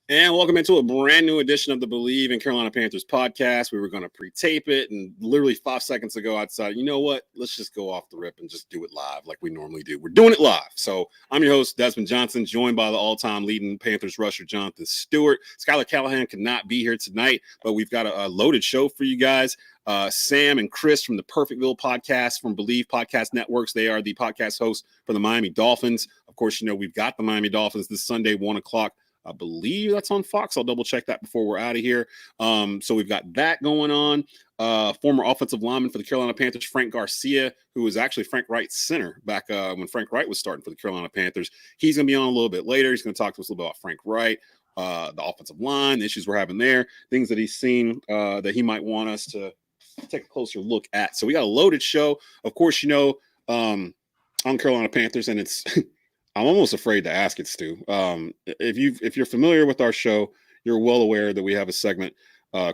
And welcome into a brand new edition of the Bleav in Carolina Panthers podcast. We were going to pre-tape it, and literally 5 seconds ago, I decided, you know what? Let's just go off the rip and just do it live like we normally do. We're doing it live. So I'm your host, Desmond Johnson, joined by the all-time leading Panthers rusher, Jonathan Stewart. Skylar Callahan could not be here tonight, but we've got a loaded show for you guys. Sam and Chris from the Perfectville Podcast from Bleav Podcast Networks. They are the podcast hosts for the Miami Dolphins. Of course, you know, we've got the Miami Dolphins this Sunday, 1 o'clock. I believe that's on Fox. I'll double check that before we're out of here. So we've got that going on. Former offensive lineman for the Carolina Panthers, Frank Garcia, who was actually Frank Reich's center back when Frank Reich was starting for the Carolina Panthers. He's going to be on a little bit later. He's going to talk to us a little bit about Frank Reich, the offensive line, the issues we're having there, things that he's seen that he might want us to take a closer look at. So we got a loaded show. Of course, you know, I'm Carolina Panthers, and it's I'm almost afraid to ask it, Stu. If you're familiar with our show, you're well aware that we have a segment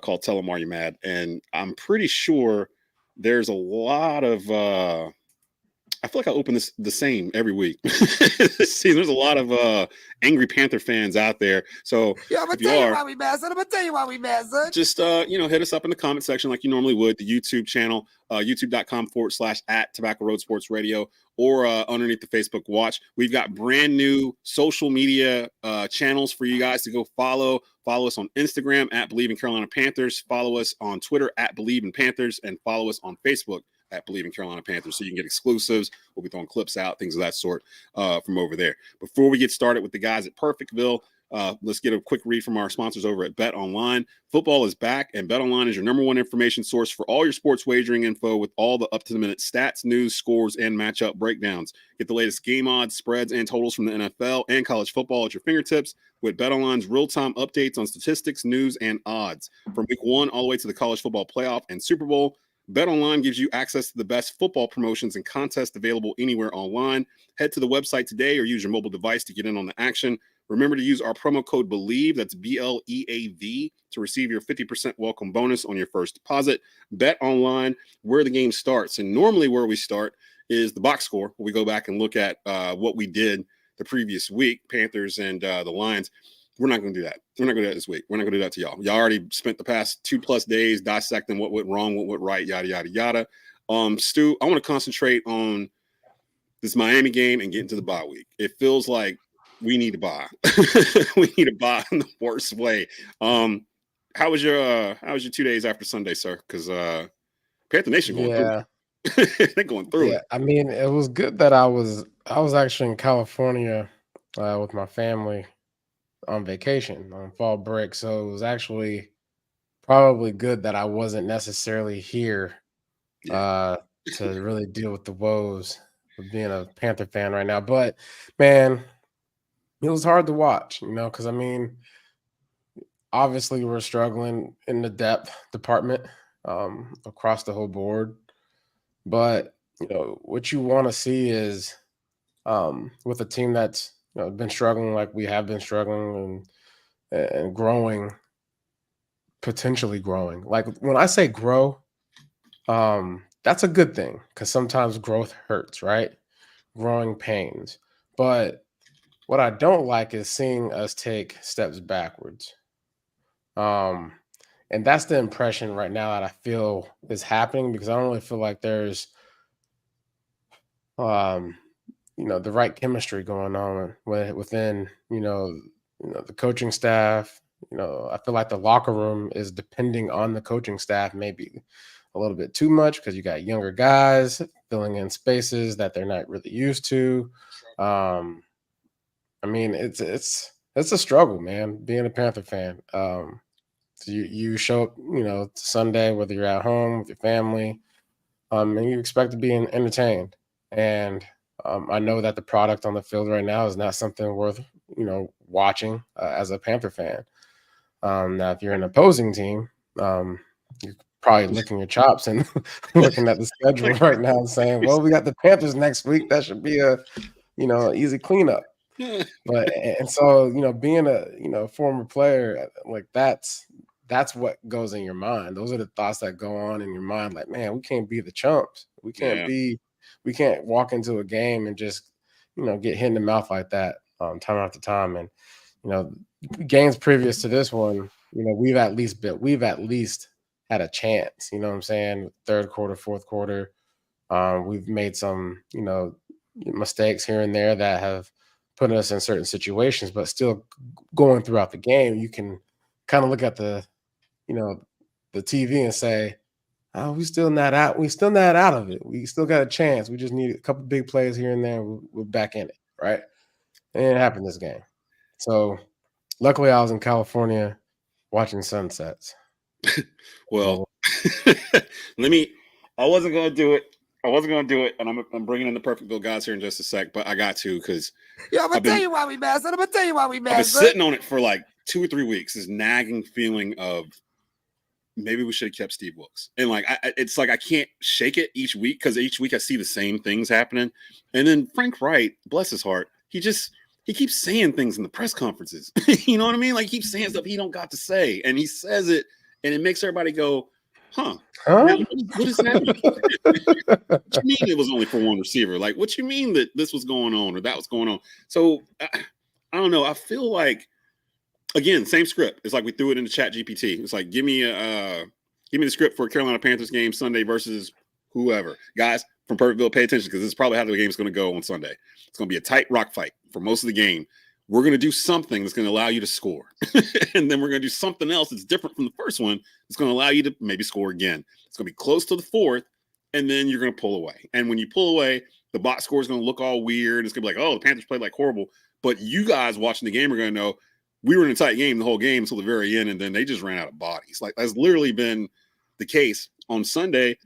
called Tell 'Em Are You Mad? And I'm pretty sure there's a lot of I feel like I open this the same every week. See, there's a lot of angry Panther fans out there. So yeah, I'm gonna tell you why we mad, son. I'm gonna tell you why we mad, son. Just hit us up in the comment section like you normally would. The YouTube channel, youtube.com/@Tobacco Road Sports Radio, or underneath the Facebook watch. We've got brand new social media channels for you guys to go follow. Follow us on Instagram @Bleav in Carolina Panthers. Follow us on Twitter @Bleav in Panthers, and follow us on Facebook @Bleav in Carolina Panthers, so you can get exclusives. We'll be throwing clips out, things of that sort from over there. Before we get started with the guys at Perfectville, let's get a quick read from our sponsors over at Bet Online. Football is back, and Bet Online is your number one information source for all your sports wagering info with all the up-to-the-minute stats, news, scores, and matchup breakdowns. Get the latest game odds, spreads, and totals from the NFL and college football at your fingertips with Bet Online's real-time updates on statistics, news, and odds. From Week 1 all the way to the college football playoff and Super Bowl, BetOnline gives you access to the best football promotions and contests available anywhere online. Head to the website today or use your mobile device to get in on the action. Remember to use our promo code Bleav, that's BLEAV, to receive your 50% welcome bonus on your first deposit. BetOnline, where the game starts. And normally where we start is the box score, where we go back and look at what we did the previous week, Panthers and the Lions. We're not going to do that. We're not going to do that this week. We're not going to do that to y'all. Y'all already spent the past 2+ days dissecting what went wrong, what went right, yada, yada, yada. Stu, I want to concentrate on this Miami game and get into the bye week. It feels like we need to buy. We need to buy in the worst way. How was your 2 days after Sunday, sir? Because Panther Nation going through it. They're going through it. I mean, it was good that I was actually in California with my family on vacation on fall break, so it was actually probably good that I wasn't necessarily here to really deal with the woes of being a Panther fan right now. But man, it was hard to watch, you know, because I mean, obviously we're struggling in the depth department across the whole board, but you know what you want to see is with a team that's been struggling like we have been struggling and growing, potentially growing. Like when I say grow, that's a good thing because sometimes growth hurts, right? Growing pains. But what I don't like is seeing us take steps backwards. And that's the impression right now that I feel is happening because I don't really feel like there's the right chemistry going on within, the coaching staff. I feel like the locker room is depending on the coaching staff maybe a little bit too much because you got younger guys filling in spaces that they're not really used to. I mean, it's a struggle, man, being a Panther fan. So you show up, to Sunday, whether you're at home with your family, and you expect to be entertained. And I know that the product on the field right now is not something worth, watching as a Panther fan. Now, if you're an opposing team, you're probably licking your chops and looking at the schedule right now and saying, well, we got the Panthers next week. That should be a, easy cleanup. But and so, being a former player, like that's what goes in your mind. Those are the thoughts that go on in your mind. Like, man, we can't be the chumps. We can't walk into a game and just, get hit in the mouth like that time after time. And, games previous to this one, we've at least had a chance. You know what I'm saying? Third quarter, fourth quarter, we've made some mistakes here and there that have put us in certain situations, but still going throughout the game, you can kind of look at the TV and say, oh, we still not out of it. We still got a chance. We just need a couple big plays here and there. We're back in it, right? It didn't happen this game. So luckily I was in California watching sunsets. Well, I wasn't going to do it. And I'm bringing in the Perfectville guys here in just a sec, but I got to because I'm going to tell you why we mad, son. I've been sitting on it for like 2 or 3 weeks, this nagging feeling of maybe we should have kept Steve Wilkes. And like, it's like I can't shake it each week because each week I see the same things happening. And then Frank Reich, bless his heart, he keeps saying things in the press conferences. You know what I mean? Like he keeps saying stuff he don't got to say. And he says it and it makes everybody go, huh? Now, what is that? What you mean it was only for one receiver? Like, what you mean that this was going on or that was going on? So I don't know. I feel like, again, same script. It's like we threw it into Chat GPT. It's like, give me the script for a Carolina Panthers game Sunday versus whoever. Guys from Perfectville, pay attention because this is probably how the game's going to go on Sunday. It's going to be a tight rock fight for most of the game. We're going to do something that's going to allow you to score. And then we're going to do something else that's different from the first one. It's going to allow you to maybe score again. It's going to be close to the fourth, and then you're going to pull away. And when you pull away, the box score is going to look all weird. It's going to be like, oh, the Panthers played like horrible. But you guys watching the game are going to know we were in a tight game the whole game until the very end, and then they just ran out of bodies. Like, that's literally been the case on Sunday.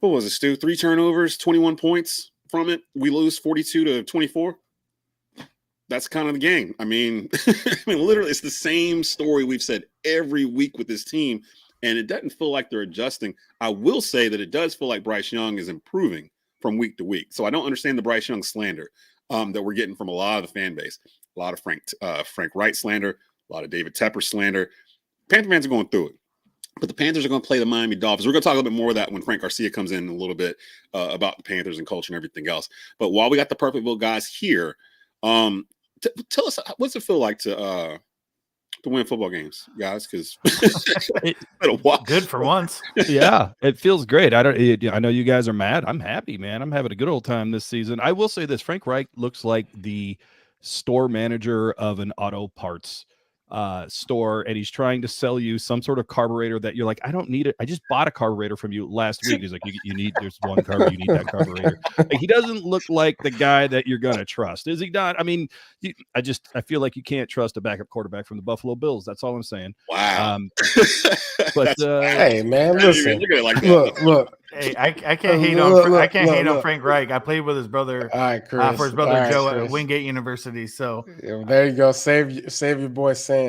What was it, Stu? 3 turnovers, 21 points from it. We lose 42-24. That's kind of the game. I mean, literally, it's the same story we've said every week with this team, and it doesn't feel like they're adjusting. I will say that it does feel like Bryce Young is improving from week to week. So I don't understand the Bryce Young slander that we're getting from a lot of the fan base. A lot of Frank Reich slander, a lot of David Tepper slander. Panther fans are going through it. But the Panthers are going to play the Miami Dolphins. We're going to talk a little bit more of that when Frank Garcia comes in a little bit about the Panthers and culture and everything else. But while we got the Perfectville guys here, tell us, what's it feel like to win football games, guys? Because good for once. Yeah, it feels great. I know you guys are mad. I'm happy, man. I'm having a good old time this season. I will say this: Frank Reich looks like the store manager of an auto parts store, and he's trying to sell you some sort of carburetor that you're like, I don't need it. I just bought a carburetor from you last week. He's like, you need, there's one carburetor, you need that carburetor. Like, he doesn't look like the guy that you're gonna trust. Is he not? I mean, I feel like you can't trust a backup quarterback from the Buffalo Bills. That's all I'm saying. Wow. But hey, man, listen. Look. Hey, I can't hate on Frank Reich. I played with his brother, for his brother Joe at Wingate University. So there you go. Save your boy Sam.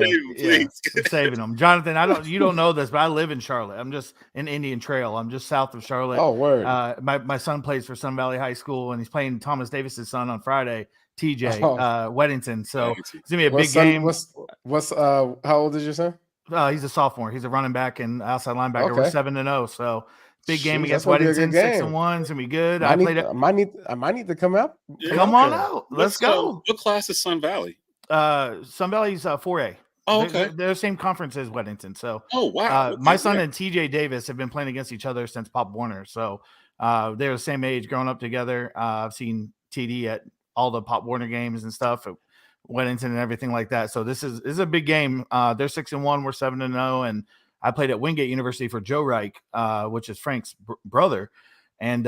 Saving him, Jonathan. You don't know this, but I live in Charlotte. I'm just in Indian Trail. I'm just south of Charlotte. Oh, word. My son plays for Sun Valley High School, and he's playing Thomas Davis's son on Friday, TJ Weddington. So it's gonna be a big game. How old is your son? He's a sophomore. He's a running back and outside linebacker. Okay. We're 7-0. So big game against Weddington. 6-1. It's gonna be good. I might need to come out. Yeah, come on out. Let's go. What class is Sun Valley? Sun Valley's 4A. Oh, okay. They're the same conference as Weddington. So oh wow. My son and TJ Davis have been playing against each other since Pop Warner. So they're the same age, growing up together. I've seen TD at all the Pop Warner games and stuff at Weddington and everything like that. So this is a big game. They're 6-1, we're 7-0, and I played at Wingate University for Joe Reich, which is Frank's brother. And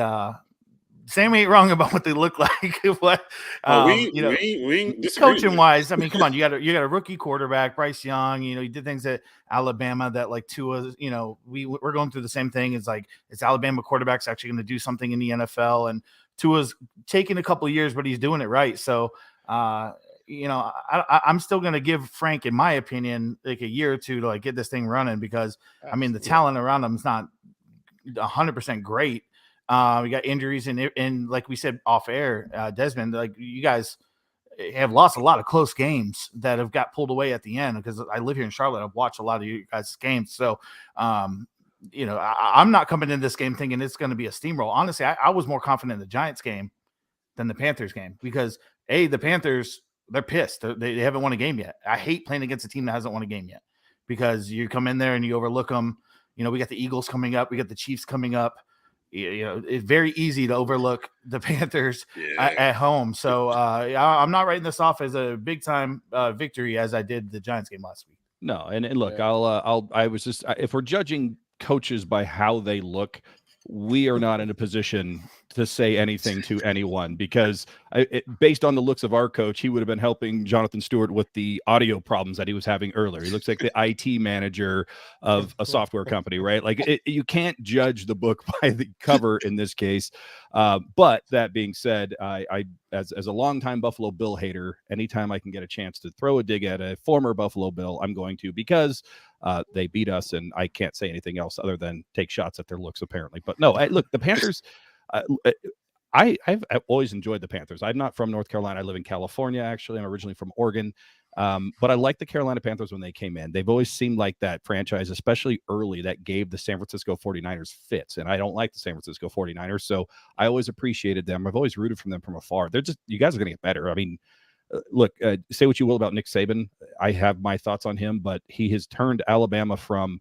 Sam ain't wrong about what they look like. Coaching wise, I mean, come on, you got a rookie quarterback, Bryce Young. He did things at Alabama that like Tues. We're going through the same thing. It's like it's Alabama quarterback's actually going to do something in the NFL, and Tues taking a couple of years, but he's doing it right. So, I'm still going to give Frank, in my opinion, like a year or two to like get this thing running because I mean the talent around him is not 100% great. We got injuries and like we said off air, Desmond, like you guys have lost a lot of close games that have got pulled away at the end because I live here in Charlotte. I've watched a lot of you guys' games. So, I'm not coming in this game thinking it's going to be a steamroll. Honestly, I was more confident in the Giants game than the Panthers game because the Panthers they're pissed. They haven't won a game yet. I hate playing against a team that hasn't won a game yet because you come in there and you overlook them. You know, we got the Eagles coming up. We got the Chiefs coming up. You know, it's very easy to overlook the Panthers at home. So I'm not writing this off as a big time victory as I did the Giants game last week. No, and look, I was just if we're judging coaches by how they look, we are not in a position to say anything to anyone because based on the looks of our coach, he would have been helping Jonathan Stewart with the audio problems that he was having earlier. He looks like the IT manager of a software company, right? Like you can't judge the book by the cover in this case. But that being said, I as a longtime Buffalo Bill hater, anytime I can get a chance to throw a dig at a former Buffalo Bill, I'm going to because they beat us, and I can't say anything else other than take shots at their looks, apparently. But no, look, the Panthers. I've always enjoyed the Panthers. I'm not from North Carolina. I live in California, actually. I'm originally from Oregon. But I like the Carolina Panthers when they came in. They've always seemed like that franchise, especially early, that gave the San Francisco 49ers fits. And I don't like the San Francisco 49ers, so I always appreciated them. I've always rooted for them from afar. You guys are going to get better. I mean, look, say what you will about Nick Saban. I have my thoughts on him, but he has turned Alabama from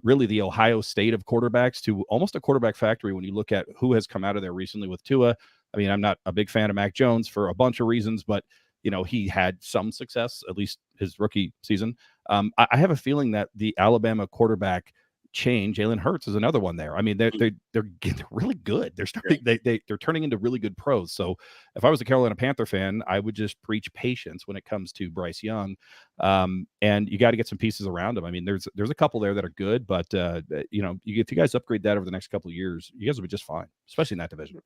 really the Ohio State of quarterbacks to almost a quarterback factory when you look at who has come out of there recently with Tua. I mean, I'm not a big fan of Mac Jones for a bunch of reasons, but, you know, he had some success, at least his rookie season. I have a feeling that the Alabama quarterback change, Jalen Hurts is another one there. I mean, they're really good. They're turning into really good pros. So if I was a Carolina Panther fan, I would just preach patience when it comes to Bryce Young. And you got to get some pieces around him. I mean, there's a couple there that are good, but you know, if you guys upgrade that over the next couple of years, you guys will be just fine, especially in that division.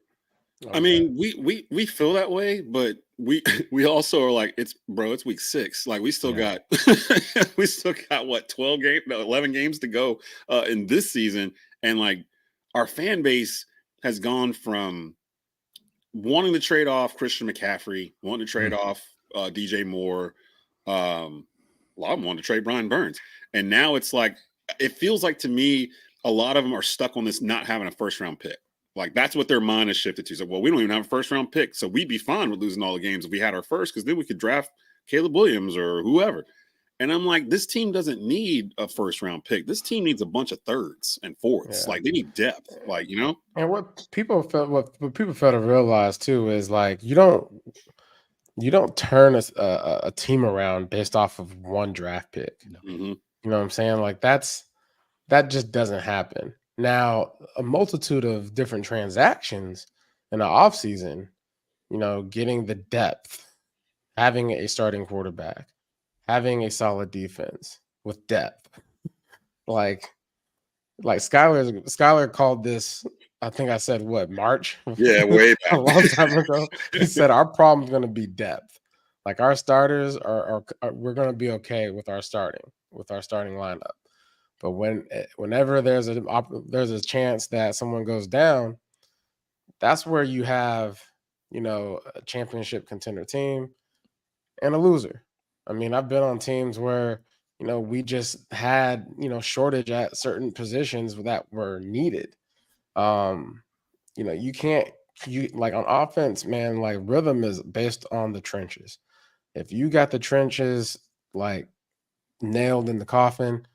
I mean, we feel that way, but we also are like, it's week 6. Like we still got what 11 games to go in this season, and like our fan base has gone from wanting to trade off Christian McCaffrey, wanting to trade off DJ Moore, a lot of them wanted to trade Brian Burns, and now it's like it feels like to me a lot of them are stuck on this not having a first round pick. Like that's what their mind is shifted to. So, well, we don't even have a first round pick, so we'd be fine with losing all the games if we had our first, because then we could draft Caleb Williams or whoever. And I'm like, this team doesn't need a first round pick. This team needs a bunch of thirds and fourths. Like they need depth. Like, you know. And what people fail to realize too is like you don't turn a team around based off of one draft pick. Mm-hmm. You know what I'm saying? Like that just doesn't happen. Now, a multitude of different transactions in the offseason, you know, getting the depth, having a starting quarterback, having a solid defense with depth. Like Skylar called this, I think I said what, March? Yeah, way back. A long time ago. He said our problem is going to be depth. Like our starters are we're going to be okay with our starting lineup. But whenever there's a chance that someone goes down, that's where you have, you know, a championship contender team and a loser. I mean, I've been on teams where, you know, we just had, you know, shortage at certain positions that were needed. You know, you like on offense, man, like rhythm is based on the trenches. If you got the trenches like nailed in the coffin,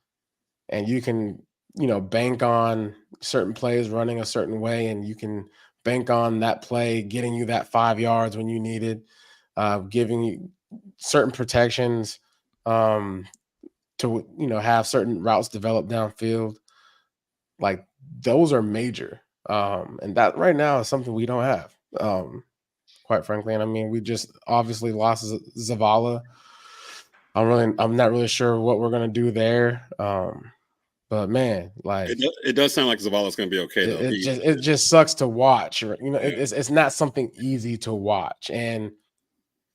and you can, you know, bank on certain plays running a certain way, and you can bank on that play getting you that 5 yards when you need it, giving you certain protections to, you know, have certain routes developed downfield. Like those are major. And that right now is something we don't have, quite frankly. And I mean, we just obviously lost Zavala. I'm not really sure what we're going to do there. But man, like it does sound like Zavala's going to be okay though. It just sucks to watch. You know, it's not something easy to watch.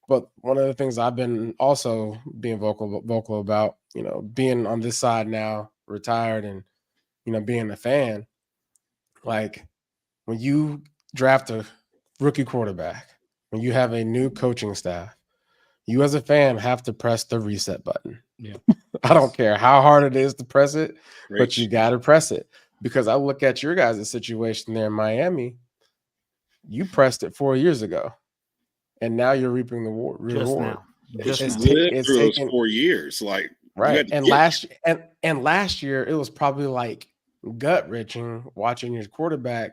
But one of the things I've been also being vocal about, you know, being on this side now, retired, and you know, being a fan, like when you draft a rookie quarterback, when you have a new coaching staff, you as a fan have to press the reset button. Yeah. I don't care how hard it is to press it, but you got to press it. Because I look at your guys' situation there in Miami, you pressed it 4 years ago. and now you're reaping the reward. It's lived through those 4 years, like right. And last year it was probably like gut wrenching watching your quarterback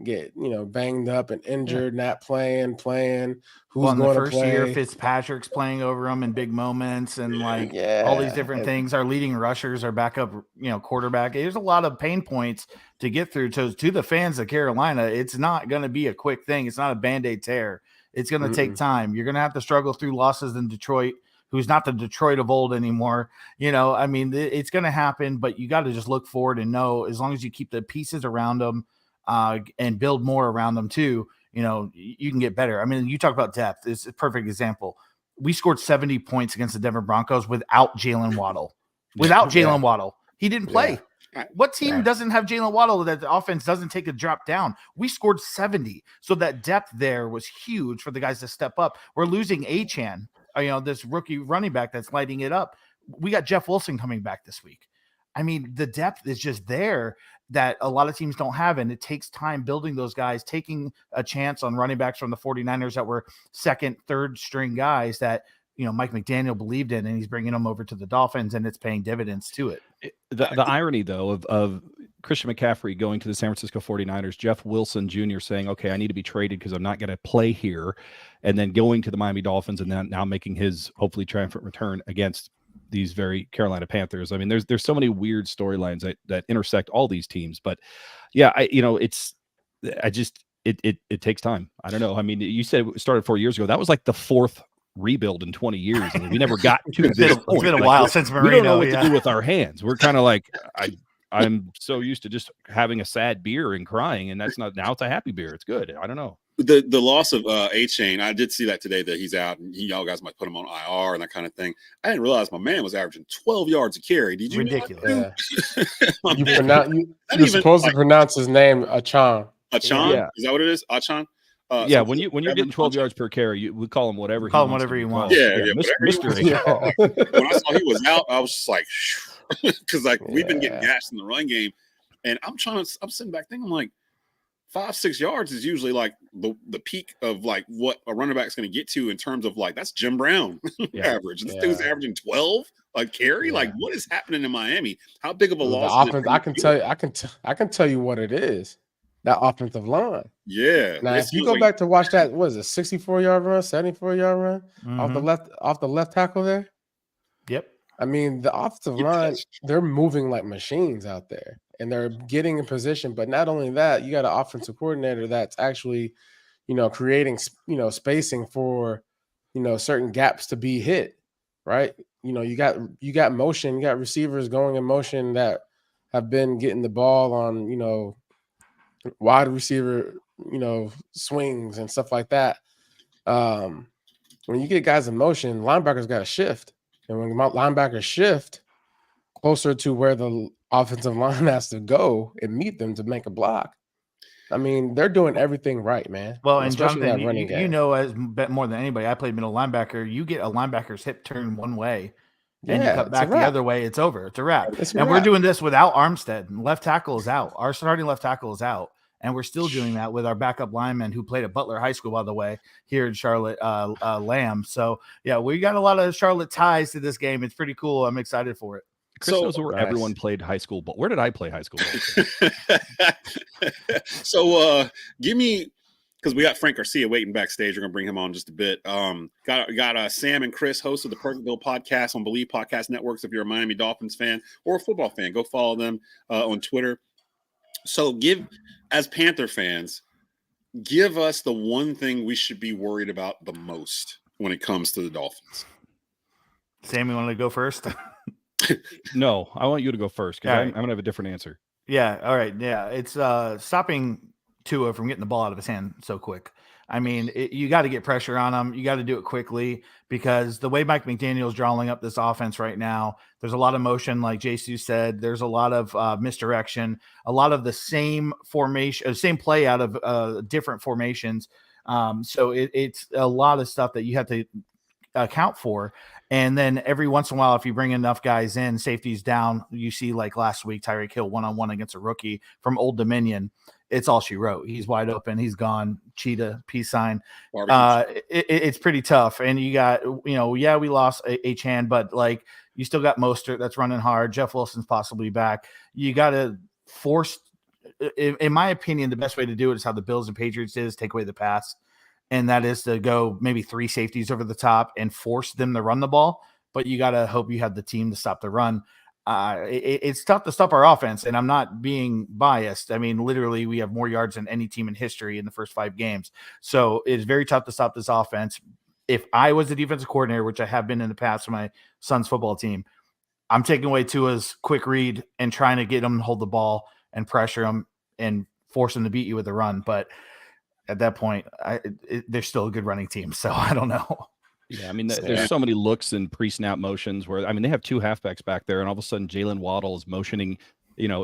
get banged up and injured, not playing. Who's in going the first to play? year, Fitzpatrick's playing over him in big moments, and all these different things. Our leading rushers, our backup, quarterback. There's a lot of pain points to get through. To the fans of Carolina, it's not going to be a quick thing. It's not a Band-Aid tear. It's going to take time. You're going to have to struggle through losses in Detroit, who's not the Detroit of old anymore. It's going to happen, but you got to just look forward and know, as long as you keep the pieces around them and build more around them too, you can get better. I mean, you talk about depth. It's a perfect example. We scored 70 points against the Denver Broncos without Jalen Waddle. Waddle. He didn't play. Yeah. What team doesn't have Jalen Waddle that the offense doesn't take a drop down? We scored 70. So that depth there was huge for the guys to step up. We're losing Achane, this rookie running back that's lighting it up. We got Jeff Wilson coming back this week. I mean, the depth is just there that a lot of teams don't have, and it takes time building those guys, taking a chance on running backs from the 49ers that were second, third string guys that, Mike McDaniel believed in, and he's bringing them over to the Dolphins, and it's paying dividends to it. The irony, though, of Christian McCaffrey going to the San Francisco 49ers, Jeff Wilson Jr. saying, okay, I need to be traded because I'm not going to play here, and then going to the Miami Dolphins and then now making his hopefully triumphant return against these very Carolina Panthers. I mean, there's so many weird storylines that intersect all these teams, but it takes time. I don't know. I mean, you said it started 4 years ago. That was like the fourth rebuild in 20 years. I mean, we never got to this point. It's been a while since Marino. We don't know what to do with our hands. We're kind of like, I'm so used to just having a sad beer and crying, and now it's a happy beer. It's good. I don't know. The loss of Achane, I did see that today that he's out, and y'all guys might put him on IR and that kind of thing. I didn't realize my man was averaging 12 yards a carry. Did you? Ridiculous. You're supposed to pronounce his name Achane. Achane? Yeah. Is that what it is? Achane? When you're getting 12 yards per carry, we call him whatever. Call him whatever you want. Yeah, Mr. When I saw he was out, I was just like, because we've been getting gashed in the run game, and I'm sitting back thinking, I'm like, 5-6 yards is usually like the peak of like what a running back's going to get to in terms of like, that's Jim Brown average. This dude's averaging 12 a carry. Like, what is happening in Miami? How big of a loss? The offense, I can tell you what it is. That offensive line. Yeah. Now, if you go back to watch that, what is it, 64-yard run, 74-yard run off the left tackle there? Yep. I mean, the offensive line, they're moving like machines out there, and they're getting in position. But not only that, you got an offensive coordinator that's actually, creating, spacing for, certain gaps to be hit, right? You got motion, you got receivers going in motion that have been getting the ball on, wide receiver, swings and stuff like that. When you get guys in motion, linebackers got to shift. And when linebackers shift closer to where the offensive line has to go and meet them to make a block, I mean, they're doing everything right, man. Well, and Jonathan, as more than anybody, I played middle linebacker. You get a linebacker's hip turn one way, and you cut back the other way, it's over. It's a wrap. We're doing this without Armstead. Left tackle is out. Our starting left tackle is out. And we're still doing that with our backup lineman who played at Butler High School, by the way, here in Charlotte, Lamb. So, we got a lot of Charlotte ties to this game. It's pretty cool. I'm excited for it. Chris knows where everyone played high school, but where did I play high school? So, give me, because we got Frank Garcia waiting backstage. We're going to bring him on just a bit. Got Sam and Chris, hosts of the Perfectville Podcast on Bleav Podcast Networks. If you're a Miami Dolphins fan or a football fan, go follow them on Twitter. So as Panther fans, give us the one thing we should be worried about the most when it comes to the Dolphins. Sam, you want to go first? No, I want you to go first because I'm going to have a different answer. Yeah. All right. Yeah. It's stopping Tua from getting the ball out of his hand so quick. I mean, you got to get pressure on him. You got to do it quickly because the way Mike McDaniel is drawing up this offense right now, there's a lot of motion, like JC said. There's a lot of misdirection, a lot of the same formation, same play out of different formations. So it's a lot of stuff that you have to account for. And then every once in a while, if you bring enough guys in, safeties down, you see like last week, Tyreek Hill one-on-one against a rookie from Old Dominion. it's all she wrote. He's wide open. He's gone. Cheetah, peace sign. It's pretty tough. And you got, we lost H-Hand, but like you still got Mostert that's running hard. Jeff Wilson's possibly back. You got to force, in my opinion, the best way to do it is how the Bills and Patriots did, is take away the pass. And that is to go maybe 3 safeties over the top and force them to run the ball. But you got to hope you have the team to stop the run. It's tough to stop our offense, and I'm not being biased. I mean, literally, we have more yards than any team in history in the first 5 games. So it's very tough to stop this offense. If I was the defensive coordinator, which I have been in the past for my son's football team, I'm taking away Tua's quick read and trying to get him to hold the ball and pressure him and force him to beat you with a run. But at that point, they're still a good running team, so I don't know. Yeah, I mean, there's so many looks and pre-snap motions where, I mean, they have 2 halfbacks back there, and all of a sudden Jalen Waddle is motioning,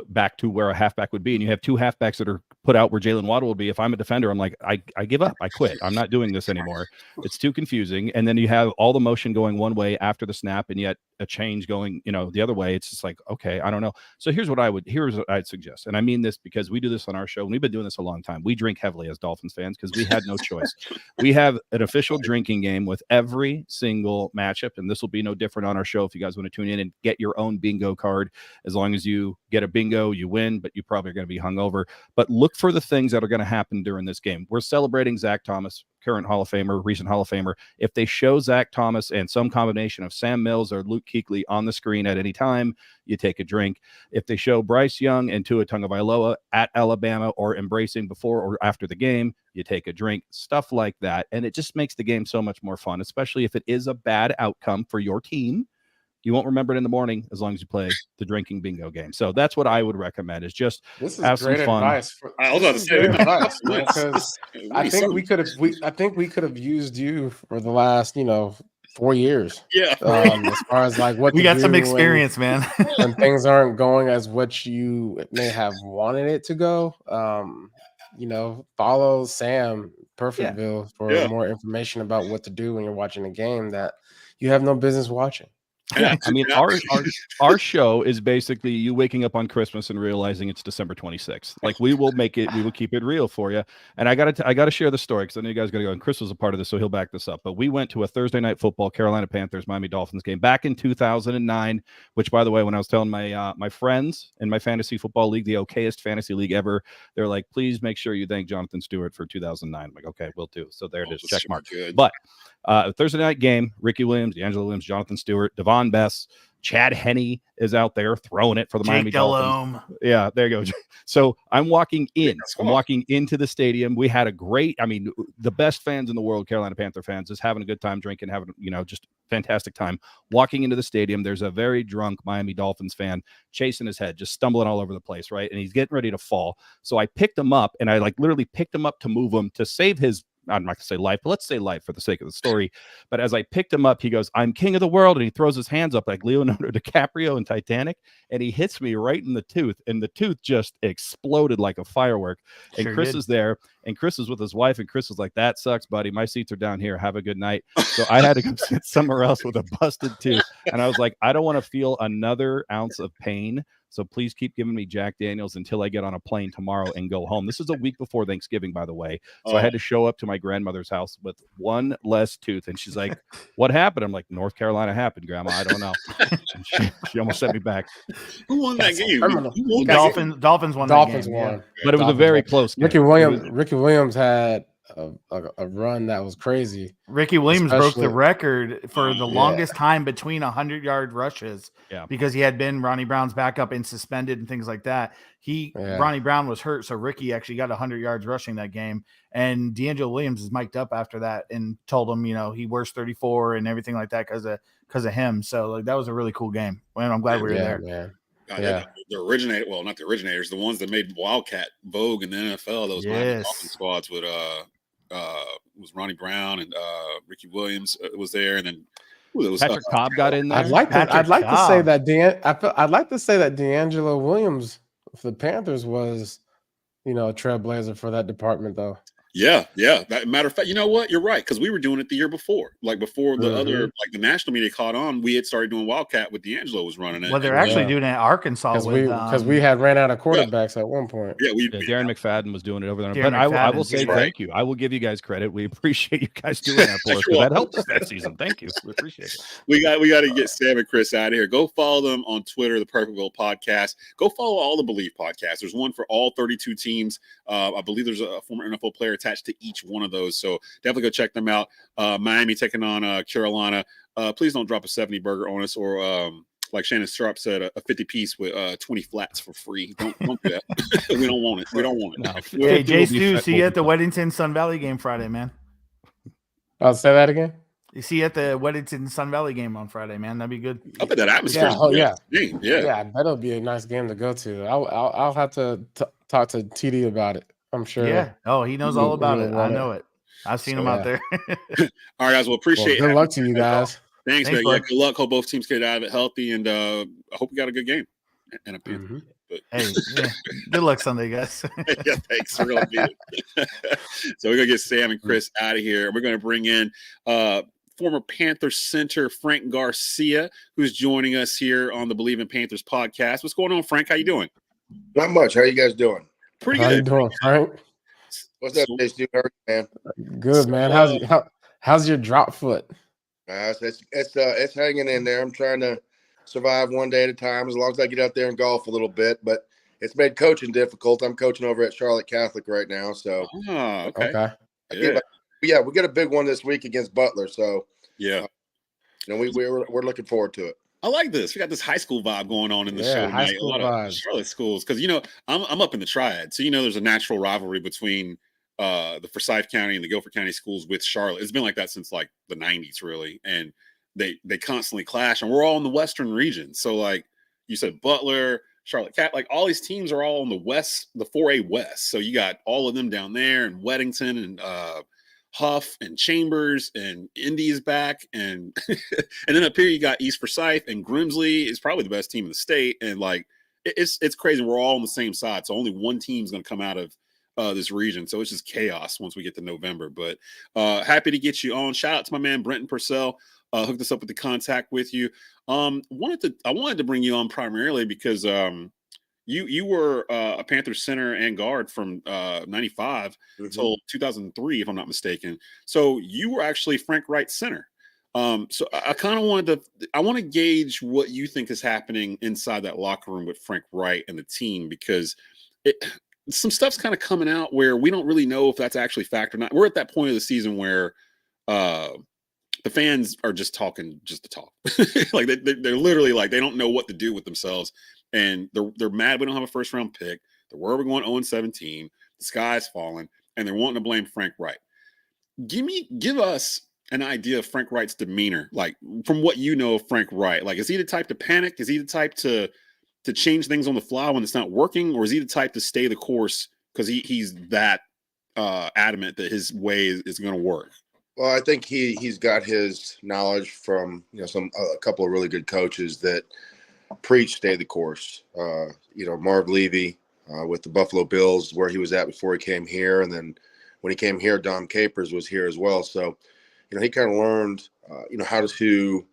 back to where a halfback would be, and you have 2 halfbacks that are put out where Jalen Waddle would be. If I'm a defender, I'm like, I give up. I quit. I'm not doing this anymore. It's too confusing. And then you have all the motion going one way after the snap, and yet a change going, the other way. It's just like, okay, I don't know. So here's what I'd suggest. And I mean this because we do this on our show, and we've been doing this a long time. We drink heavily as Dolphins fans because we had no choice. We have an official drinking game with every single matchup, and this will be no different on our show. If you guys want to tune in and get your own bingo card, as long as you get a bingo, you win, but you probably are going to be hungover. But look for the things that are going to happen during this game. We're celebrating Zach Thomas, current Hall of Famer, recent Hall of Famer. If they show Zach Thomas and some combination of Sam Mills or Luke Kuechly on the screen at any time, you take a drink. If they show Bryce Young and Tua Tagovailoa at Alabama or embracing before or after the game, you take a drink, stuff like that. And it just makes the game so much more fun, especially if it is a bad outcome for your team. You won't remember it in the morning as long as you play the drinking bingo game. So that's what I would recommend, is just have some fun. I was about to say advice, because I think we could have used you for the last 4 years. Yeah. As far as like what we got some experience, man. When things aren't going as what you may have wanted it to go. Follow Sam Perfectville for more information about what to do when you're watching a game that you have no business watching. Yeah, I mean, our show is basically you waking up on Christmas and realizing it's December 26th. Like, we will keep it real for you. And I gotta share the story because I know you guys gotta go. And Chris was a part of this, so he'll back this up. But we went to a Thursday night football Carolina Panthers Miami Dolphins game back in 2009. Which, by the way, when I was telling my my friends in my fantasy football league, the okayest fantasy league ever, they're like, please make sure you thank Jonathan Stewart for 2009. I'm like, okay, we'll do. So there it is, check mark. Good. But Thursday night game, Ricky Williams, D'Angelo Williams, Jonathan Stewart, Devon Bess, Chad Henne is out there throwing it for the Miami Dolphins. Yeah, there you go. So I'm walking into the stadium. We had the best fans in the world, Carolina Panther fans, is having a good time drinking, having, just fantastic time. Walking into the stadium, there's a very drunk Miami Dolphins fan chasing his head, just stumbling all over the place, right? And he's getting ready to fall. So I picked him up, and I literally picked him up to move him to save his, I'm not going to say life, but let's say life for the sake of the story. But as I picked him up, he goes, I'm king of the world. And he throws his hands up like Leonardo DiCaprio in Titanic. And he hits me right in the tooth. And the tooth just exploded like a firework. And Sure Chris did. is there. And Chris is with his wife. And Chris was like, that sucks, buddy. My seats are down here. Have a good night. So I had to go sit somewhere else with a busted tooth. And I was like, I don't want to feel another ounce of pain. So please keep giving me Jack Daniels until I get on a plane tomorrow and go home. This is a week before Thanksgiving, by the way. So I had to show up to my grandmother's house with one less tooth. And she's like, what happened? I'm like, North Carolina happened, Grandma. I don't know. She almost sent me back. Who won that game? Dolphins won. Dolphins that game, won. yeah. But it was a very close game. Ricky Williams had a run that was crazy. Ricky Williams broke the Especially- record for the longest time between 100-yard rushes. Yeah. Because he had been Ronnie Brown's backup and suspended and things like that. Ronnie Brown was hurt, so Ricky actually got 100 yards rushing that game. And D'Angelo Williams is mic'd up after that and told him, he wears 34 and everything like that because of him. So that was a really cool game. And I'm glad we were there. Man. Not the originators, the ones that made Wildcat vogue in the NFL. Those Miami Dolphins squads with was Ronnie Brown and Ricky Williams was there, and then Patrick Cobb got in there. I'd like to say that D'Angelo Williams for the Panthers was, a trailblazer for that department, though. Yeah. Matter of fact, you know what? You're right, because we were doing it the year before. Like before the other, like the national media caught on, we had started doing Wildcat with D'Angelo was running it. Well, they're actually doing it at Arkansas because we had ran out of quarterbacks at one point. Yeah, Darren McFadden was doing it over there. Darren But I will McFadden's say right. thank you. I will give you guys credit. We appreciate you guys doing that for us, because that helped us that season. Thank you. We appreciate it. We got to get Sam and Chris out of here. Go follow them on Twitter, the Perfectville Podcast. Go follow all the Bleav podcasts. There's one for all 32 teams. I Bleav there's a former NFL player attached to each one of those. So definitely go check them out. Miami taking on Carolina. Please don't drop a 70 burger on us, or like Shannon Sharp said, a 50 piece with 20 flats for free. Don't do that. We don't want it. We don't want it. No. Hey, Jay Stu, see you at the Weddington Sun Valley game Friday, man. I'll say that again. You see you at the Weddington Sun Valley game on Friday, man. That'd be good. I bet that atmosphere. Yeah. That'll be a nice game to go to. I'll have to talk to TD about it. I'm sure. Yeah. Oh, he knows all about it. I know it. I've seen him out there. All right, guys. Well, appreciate it. Good luck to you guys. Thanks, man. Yeah, good luck. Hope both teams get out of it healthy, and I hope we got a good game and a Panther. But hey, good luck Sunday, guys. Yeah, thanks. We're gonna beat it. So we're gonna get Sam and Chris out of here. We're gonna bring in former Panthers center Frank Garcia, who's joining us here on the Bleav in Panthers podcast. What's going on, Frank? How you doing? Not much. How you guys doing? Pretty How good. you doing, Frank? What's up, Stu? Man? Good, man. How's your drop foot? It's hanging in there. I'm trying to survive one day at a time, as long as I get out there and golf a little bit. But it's made coaching difficult. I'm coaching over at Charlotte Catholic right now, so okay. Yeah, we got a big one this week against Butler, so yeah, we're looking forward to it. I like this. We got this high school vibe going on in the show high tonight. school A lot vibes. of Charlotte schools, because I'm up in the Triad, so there's a natural rivalry between the Forsyth County and the Guilford County schools with Charlotte. It's been like that since like the 90s, really, and they constantly clash. And we're all in the Western region, so like you said, Butler, Charlotte Cat, like all these teams are all in the West, the 4A West. So you got all of them down there, and Weddington and Huff and Chambers and Indy's back, and and then up here you got East Forsyth, and Grimsley is probably the best team in the state, and like it's crazy. We're all on the same side, so only one team's going to come out of this region, so it's just chaos once we get to November. But happy to get you on. Shout out to my man Brenton Purcell, hooked us up with the contact with you. I wanted to bring you on primarily because you were a Panthers center and guard from 95 until 2003, if I'm not mistaken. So you were actually Frank Reich center. So I kind of want to gauge what you think is happening inside that locker room with Frank Reich and the team, because some stuff's kind of coming out where we don't really know if that's actually fact or not. We're at that point of the season where the fans are just talking just to talk. Like they're literally like, they don't know what to do with themselves. And they're mad we don't have a first round pick. They're worried we're going 0-17. The sky's falling, and they're wanting to blame Frank Reich. Give us an idea of Frank Reich's demeanor, like from what you know of Frank Reich. Like, is he the type to panic? Is he the type to change things on the fly when it's not working, or is he the type to stay the course because he's that adamant that his way is going to work? Well, I think he's got his knowledge from a couple of really good coaches that preach stay the course. Marv Levy with the Buffalo Bills, where he was at before he came here, and then when he came here, Dom Capers was here as well. So, he kind of learned, how to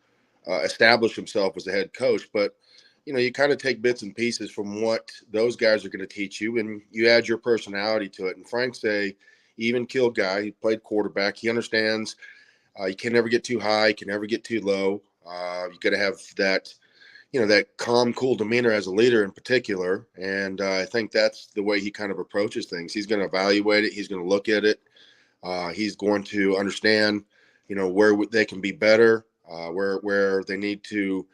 establish himself as a head coach. But, you kind of take bits and pieces from what those guys are going to teach you, and you add your personality to it. And Frank's a even-keeled guy. He played quarterback. He understands you can never get too high, you can never get too low. You got to have that that calm, cool demeanor as a leader in particular. And I think that's the way he kind of approaches things. He's going to evaluate it. He's going to look at it. He's going to understand, where they can be better, where they need to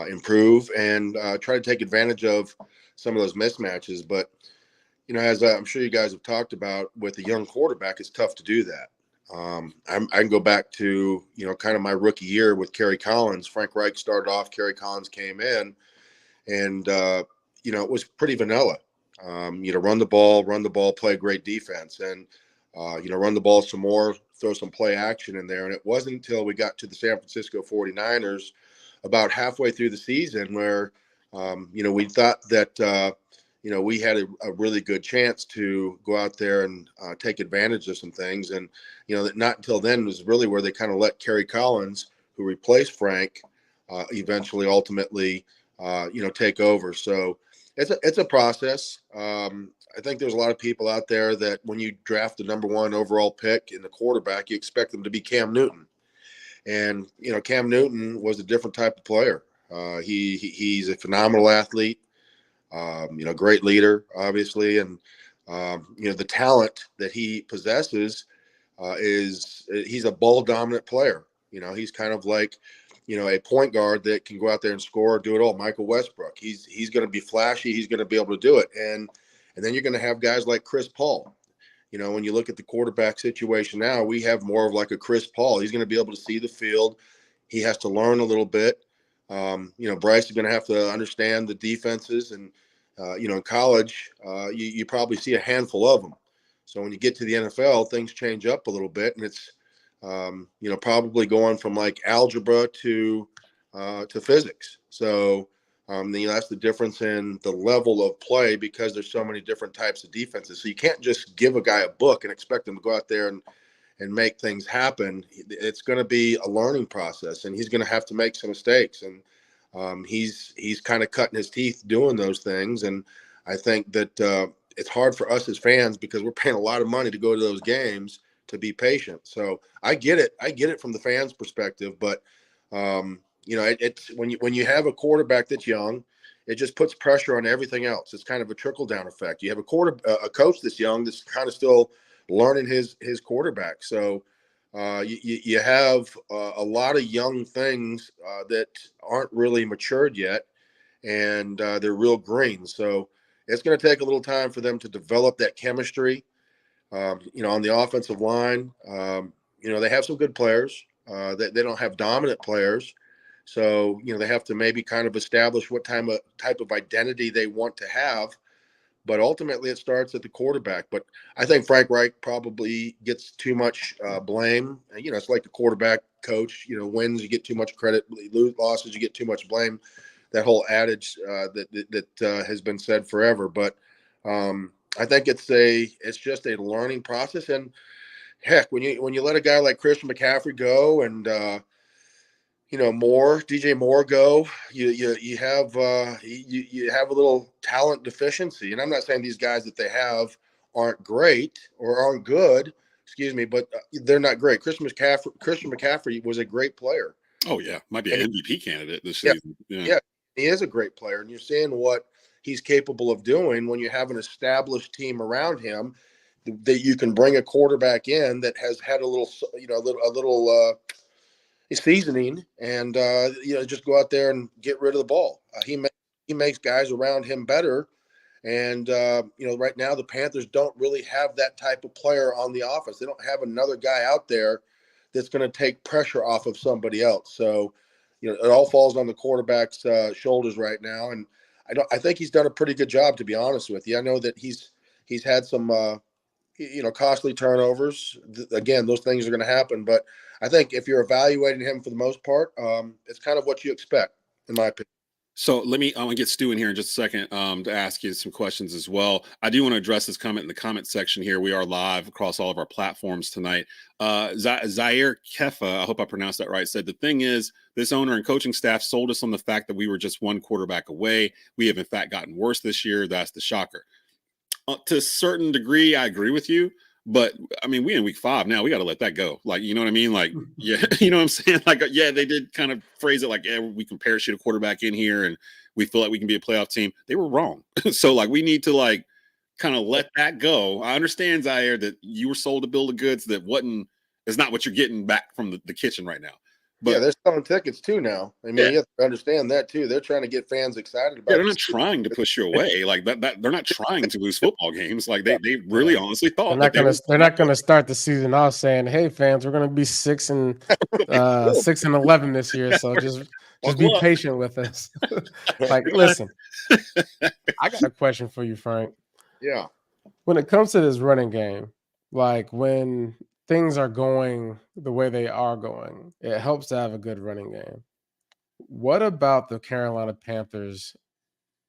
improve, and try to take advantage of some of those mismatches. But, as I'm sure you guys have talked about with a young quarterback, it's tough to do that. I can go back to, kind of my rookie year with Kerry Collins. Frank Reich started off, Kerry Collins came in, and, it was pretty vanilla. Run the ball, play great defense, and, run the ball some more, throw some play action in there. And it wasn't until we got to the San Francisco 49ers about halfway through the season where, we thought that, we had a really good chance to go out there and take advantage of some things. And, that not until then was really where they kind of let Kerry Collins, who replaced Frank, ultimately, take over. So it's a process. I think there's a lot of people out there that when you draft the number 1 overall pick in the quarterback, you expect them to be Cam Newton. And, Cam Newton was a different type of player. He's a phenomenal athlete. Great leader, obviously, and the talent that he possesses he's a ball dominant player. He's kind of like a point guard that can go out there and score, do it all. Michael Westbrook. He's going to be flashy. He's going to be able to do it, and then you're going to have guys like Chris Paul. When you look at the quarterback situation now, we have more of like a Chris Paul. He's going to be able to see the field. He has to learn a little bit. Bryce is going to have to understand the defenses, and in college, you probably see a handful of them. So when you get to the NFL, things change up a little bit, and it's probably going from like algebra to physics. So that's the difference in the level of play, because there's so many different types of defenses. So you can't just give a guy a book and expect him to go out there and make things happen. It's going to be a learning process, and he's going to have to make some mistakes. And he's kind of cutting his teeth doing those things. And I think that it's hard for us as fans, because we're paying a lot of money to go to those games, to be patient. So I get it from the fans' perspective, but it's when you have a quarterback that's young, it just puts pressure on everything else. It's kind of a trickle down effect. You have a coach that's young, that's kind of still learning his quarterback. So you have a lot of young things that aren't really matured yet, and they're real green. So it's going to take a little time for them to develop that chemistry. On the offensive line, they have some good players. They don't have dominant players. So, they have to maybe kind of establish what type of identity they want to have. But ultimately, it starts at the quarterback. But I think Frank Reich probably gets too much blame. It's like the quarterback coach. Wins, you get too much credit. Losses, you get too much blame. That whole adage that has been said forever. But I think it's just a learning process. And heck, when you let a guy like Christian McCaffrey go, and DJ Moore go, you have a little talent deficiency. And I'm not saying these guys that they have aren't great or aren't good, but they're not great. Christian McCaffrey was a great player. Oh yeah, might be an MVP candidate this season. Yeah, he is a great player, and you're seeing what he's capable of doing when you have an established team around him, that you can bring a quarterback in that has had a little seasoning, and just go out there and get rid of the ball. He makes guys around him better, and right now the Panthers don't really have that type of player on the offense. They don't have another guy out there that's going to take pressure off of somebody else. So it all falls on the quarterback's shoulders right now, and I think he's done a pretty good job, to be honest with you. I know that he's had some costly turnovers. Again, those things are going to happen, but I think if you're evaluating him for the most part, it's kind of what you expect, in my opinion. So I'm going to get Stu in here in just a second to ask you some questions as well. I do want to address this comment in the comment section here. We are live across all of our platforms tonight. Zaire Kefa, I hope I pronounced that right, said, the thing is, this owner and coaching staff sold us on the fact that we were just one quarterback away. We have, in fact, gotten worse this year. That's the shocker. To a certain degree, I agree with you. But I mean, we in week 5 now. We got to let that go. Like, you know what I mean? Like, yeah, you know what I'm saying? Like, yeah, they did kind of phrase it like, yeah, we can parachute a quarterback in here and we feel like we can be a playoff team. They were wrong. So, like, we need to kind of let that go. I understand, Zaire, that you were sold a bill of goods that is not what you're getting back from the kitchen right now. But yeah, they're selling tickets too now. I mean, you have to understand that too. They're trying to get fans excited about it. They're not trying to push you away. Like that they're not trying to lose football games. Like they really honestly thought they're not gonna start the season off saying, "Hey fans, we're gonna be 6 and 11 this year, so just be patient with us." Like, listen, I got a question for you, Frank. Yeah. When it comes to this running game, like when things are going the way they are going, it helps to have a good running game. What about the Carolina Panthers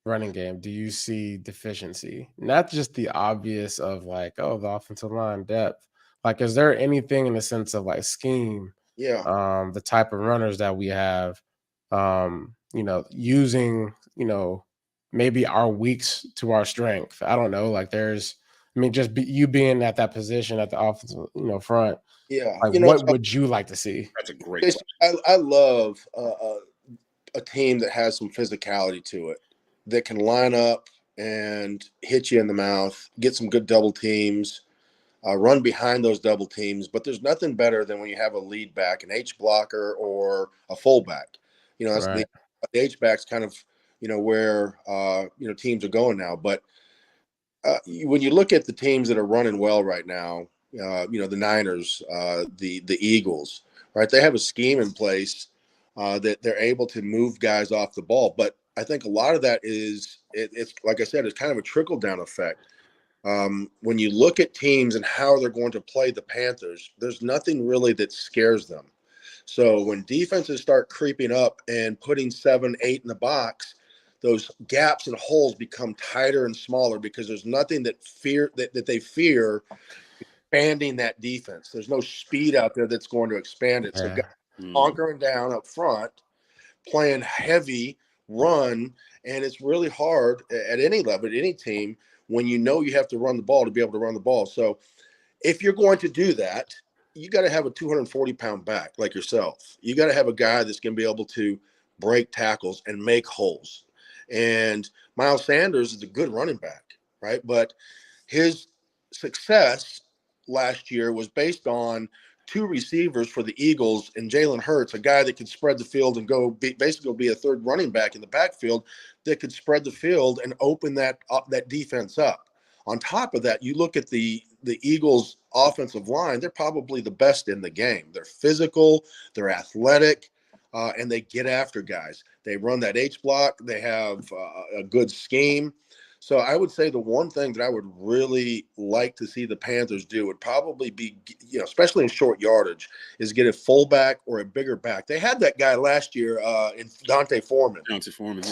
running game do you see deficiency? Not just the obvious of like, oh, the offensive line depth. Like, is there anything in the sense of like scheme? Yeah. The type of runners that we have, using, maybe our weaks to our strength. I don't know. Like you being at that position at the offensive, front. Yeah. Like, what would you like to see? That's a great question. I love a team that has some physicality to it, that can line up and hit you in the mouth, get some good double teams, run behind those double teams. But there's nothing better than when you have a lead back, an H blocker or a fullback. That's Right. the H back's kind of, where, teams are going now. But when you look at the teams that are running well right now, the Niners, the Eagles, right? They have a scheme in place that they're able to move guys off the ball. But I think a lot of that is, it's like I said, it's kind of a trickle-down effect. When you look at teams and how they're going to play the Panthers, there's nothing really that scares them. So when defenses start creeping up and putting 7, 8 in the box, those gaps and holes become tighter and smaller because there's nothing that they fear expanding that defense. There's no speed out there that's going to expand it. So hunkering down up front, playing heavy run, and it's really hard at any level, at any team, when you have to run the ball to be able to run the ball. So if you're going to do that, you got to have a 240-pound back like yourself. You got to have a guy that's going to be able to break tackles and make holes. And Miles Sanders is a good running back, right? But his success last year was based on 2 receivers for the Eagles and Jalen Hurts, a guy that could spread the field and basically be a third running back in the backfield that could spread the field and open that defense up. On top of that, you look at the Eagles' offensive line, they're probably the best in the game. They're physical, they're athletic, and they get after guys. They run that H block. They have a good scheme. So I would say the one thing that I would really like to see the Panthers do would probably be, especially in short yardage, is get a fullback or a bigger back. They had that guy last year in Dante Foreman.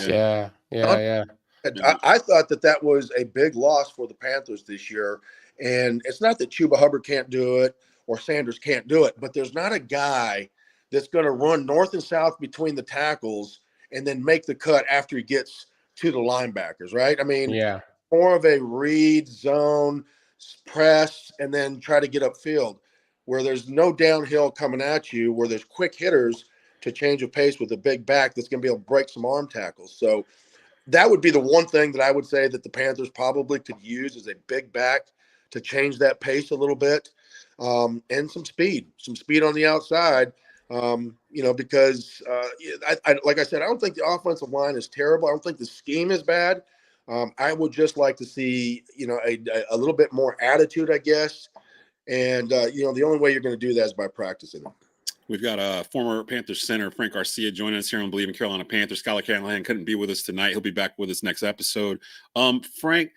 Yeah. I thought that was a big loss for the Panthers this year. And it's not that Chuba Hubbard can't do it or Sanders can't do it, but there's not a guy that's going to run north and south between the tackles and then make the cut after he gets to the linebackers, right? I mean, more of a read zone press and then try to get upfield where there's no downhill coming at you, where there's quick hitters to change of pace with a big back that's going to be able to break some arm tackles. So that would be the one thing that I would say that the Panthers probably could use as a big back to change that pace a little bit, and some speed on the outside. Because like I said, I don't think the offensive line is terrible. I don't think the scheme is bad. I would just like to see, a little bit more attitude, I guess. And, the only way you're going to do that is by practicing. We've got former Panthers center Frank Garcia joining us here on Bleav in Carolina Panthers. Skylar Callahan couldn't be with us tonight. He'll be back with us next episode. Frank,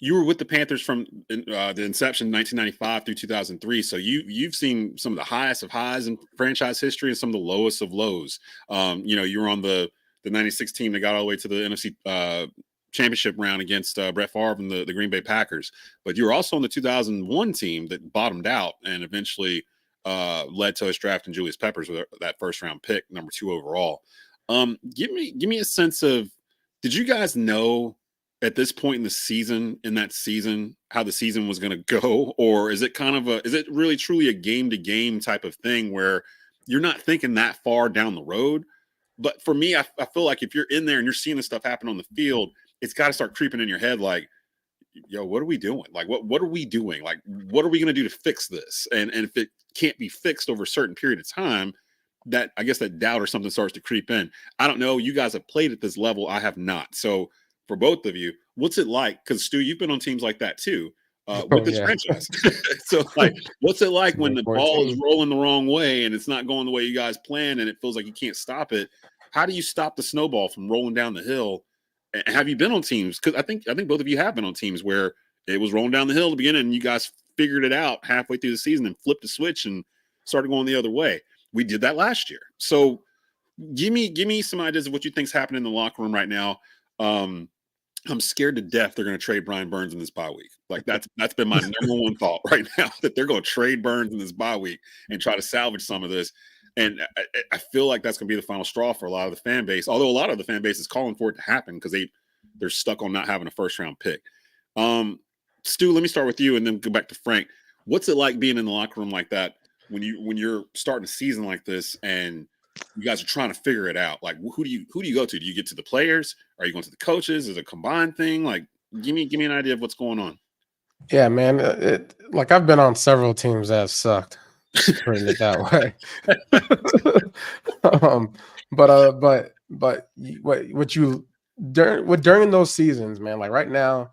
you were with the Panthers from the inception, 1995 through 2003. So you've seen some of the highest of highs in franchise history and some of the lowest of lows. You were on the 96 team that got all the way to the NFC championship round against Brett Favre and the Green Bay Packers. But you were also on the 2001 team that bottomed out and eventually led to us drafting Julius Peppers with that first round pick, number 2 overall. Give me a sense of, did you guys know at this point in that season, how the season was going to go? Or is it is it really truly a game to game type of thing where you're not thinking that far down the road? But for me, I feel like if you're in there and you're seeing this stuff happen on the field, it's got to start creeping in your head. Like, yo, what are we doing? Like, what are we doing? Like, what are we going to do to fix this? And if it can't be fixed over a certain period of time, that I guess that doubt or something starts to creep in. I don't know. You guys have played at this level. I have not. So for both of you, what's it like? Because Stu, you've been on teams like that too, with this franchise. So like, what's it like when the ball is rolling the wrong way and it's not going the way you guys planned and it feels like you can't stop it? How do you stop the snowball from rolling down the hill? And have you been on teams? Because I think both of you have been on teams where it was rolling down the hill at the beginning and you guys figured it out halfway through the season and flipped the switch and started going the other way. We did that last year. So give me some ideas of what you think's happening in the locker room right now. I'm scared to death they're going to trade Brian Burns in this bye week. Like that's been my number one thought right now, that they're going to trade Burns in this bye week and try to salvage some of this. And I feel like that's going to be the final straw for a lot of the fan base. Although a lot of the fan base is calling for it to happen because they're stuck on not having a first round pick. Stu, let me start with you and then go back to Frank. What's it like being in the locker room like that when you're starting a season like this and you guys are trying to figure it out? Like, who do you go to? Do you get to the players? Are you going to the coaches? Is it a combined thing? Like, give me an idea of what's going on. Yeah, man. Like I've been on several teams that have sucked. Putting it that way. But during those seasons, man, like right now,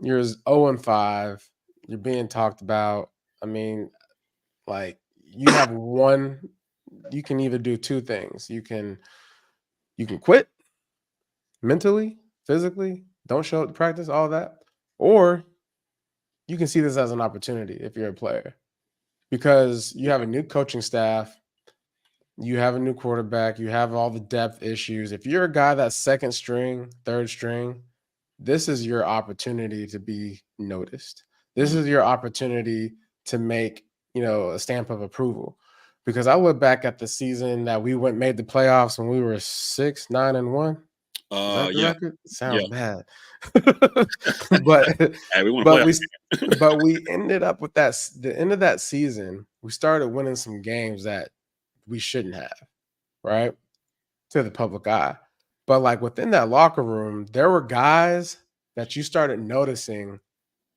you're 0-5. You're being talked about. I mean, like you have one. You can either do two things. You can quit mentally, physically, don't show up to practice, all that, or you can see this as an opportunity if you're a player. Because you have a new coaching staff, you have a new quarterback, you have all the depth issues. If you're a guy that's second string, third string, this is your opportunity to be noticed. This is your opportunity to make, a stamp of approval. Because I look back at the season that we made the playoffs when we were 6-9-1. Yeah. Record? Sounds bad. But hey, we ended up with the end of that season, we started winning some games that we shouldn't have, right? To the public eye. But like within that locker room, there were guys that you started noticing,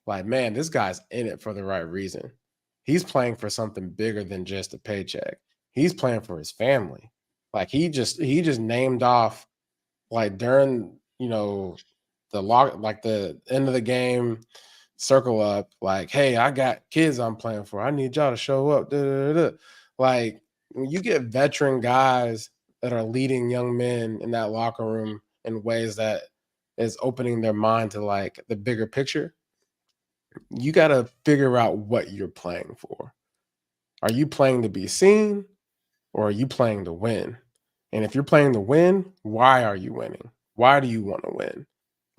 like, man, this guy's in it for the right reason. He's playing for something bigger than just a paycheck. He's playing for his family. Like he just named off, like during, the end of the game, circle up, like, hey, I got kids I'm playing for. I need y'all to show up. Like when you get veteran guys that are leading young men in that locker room in ways that is opening their mind to like the bigger picture, you got to figure out what you're playing for. Are you playing to be seen or are you playing to win? And if you're playing to win, why are you winning? Why do you want to win?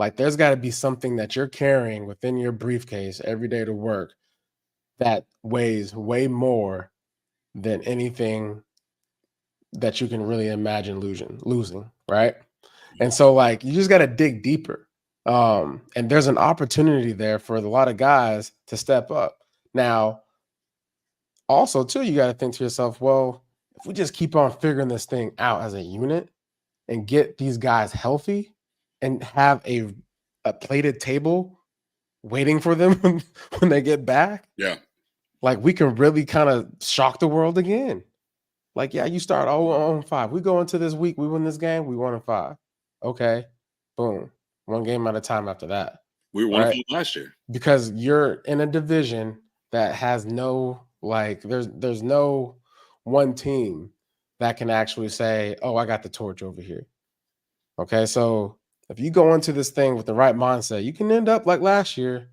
Like there's got to be something that you're carrying within your briefcase every day to work that weighs way more than anything that you can really imagine losing, right? And so like you just got to dig deeper. And there's an opportunity there for a lot of guys to step up. Now, also too, you got to think to yourself, well, if we just keep on figuring this thing out as a unit and get these guys healthy and have a plated table waiting for them when they get back, like we can really kind of shock the world again. Like, yeah, you start 0-5. We go into this week, we win this game, we 1-5. Okay, boom. One game at a time after that. We were 1-5 last year. Because you're in a division that has no, like, there's no one team that can actually say, oh, I got the torch over here. Okay, so if you go into this thing with the right mindset, you can end up like last year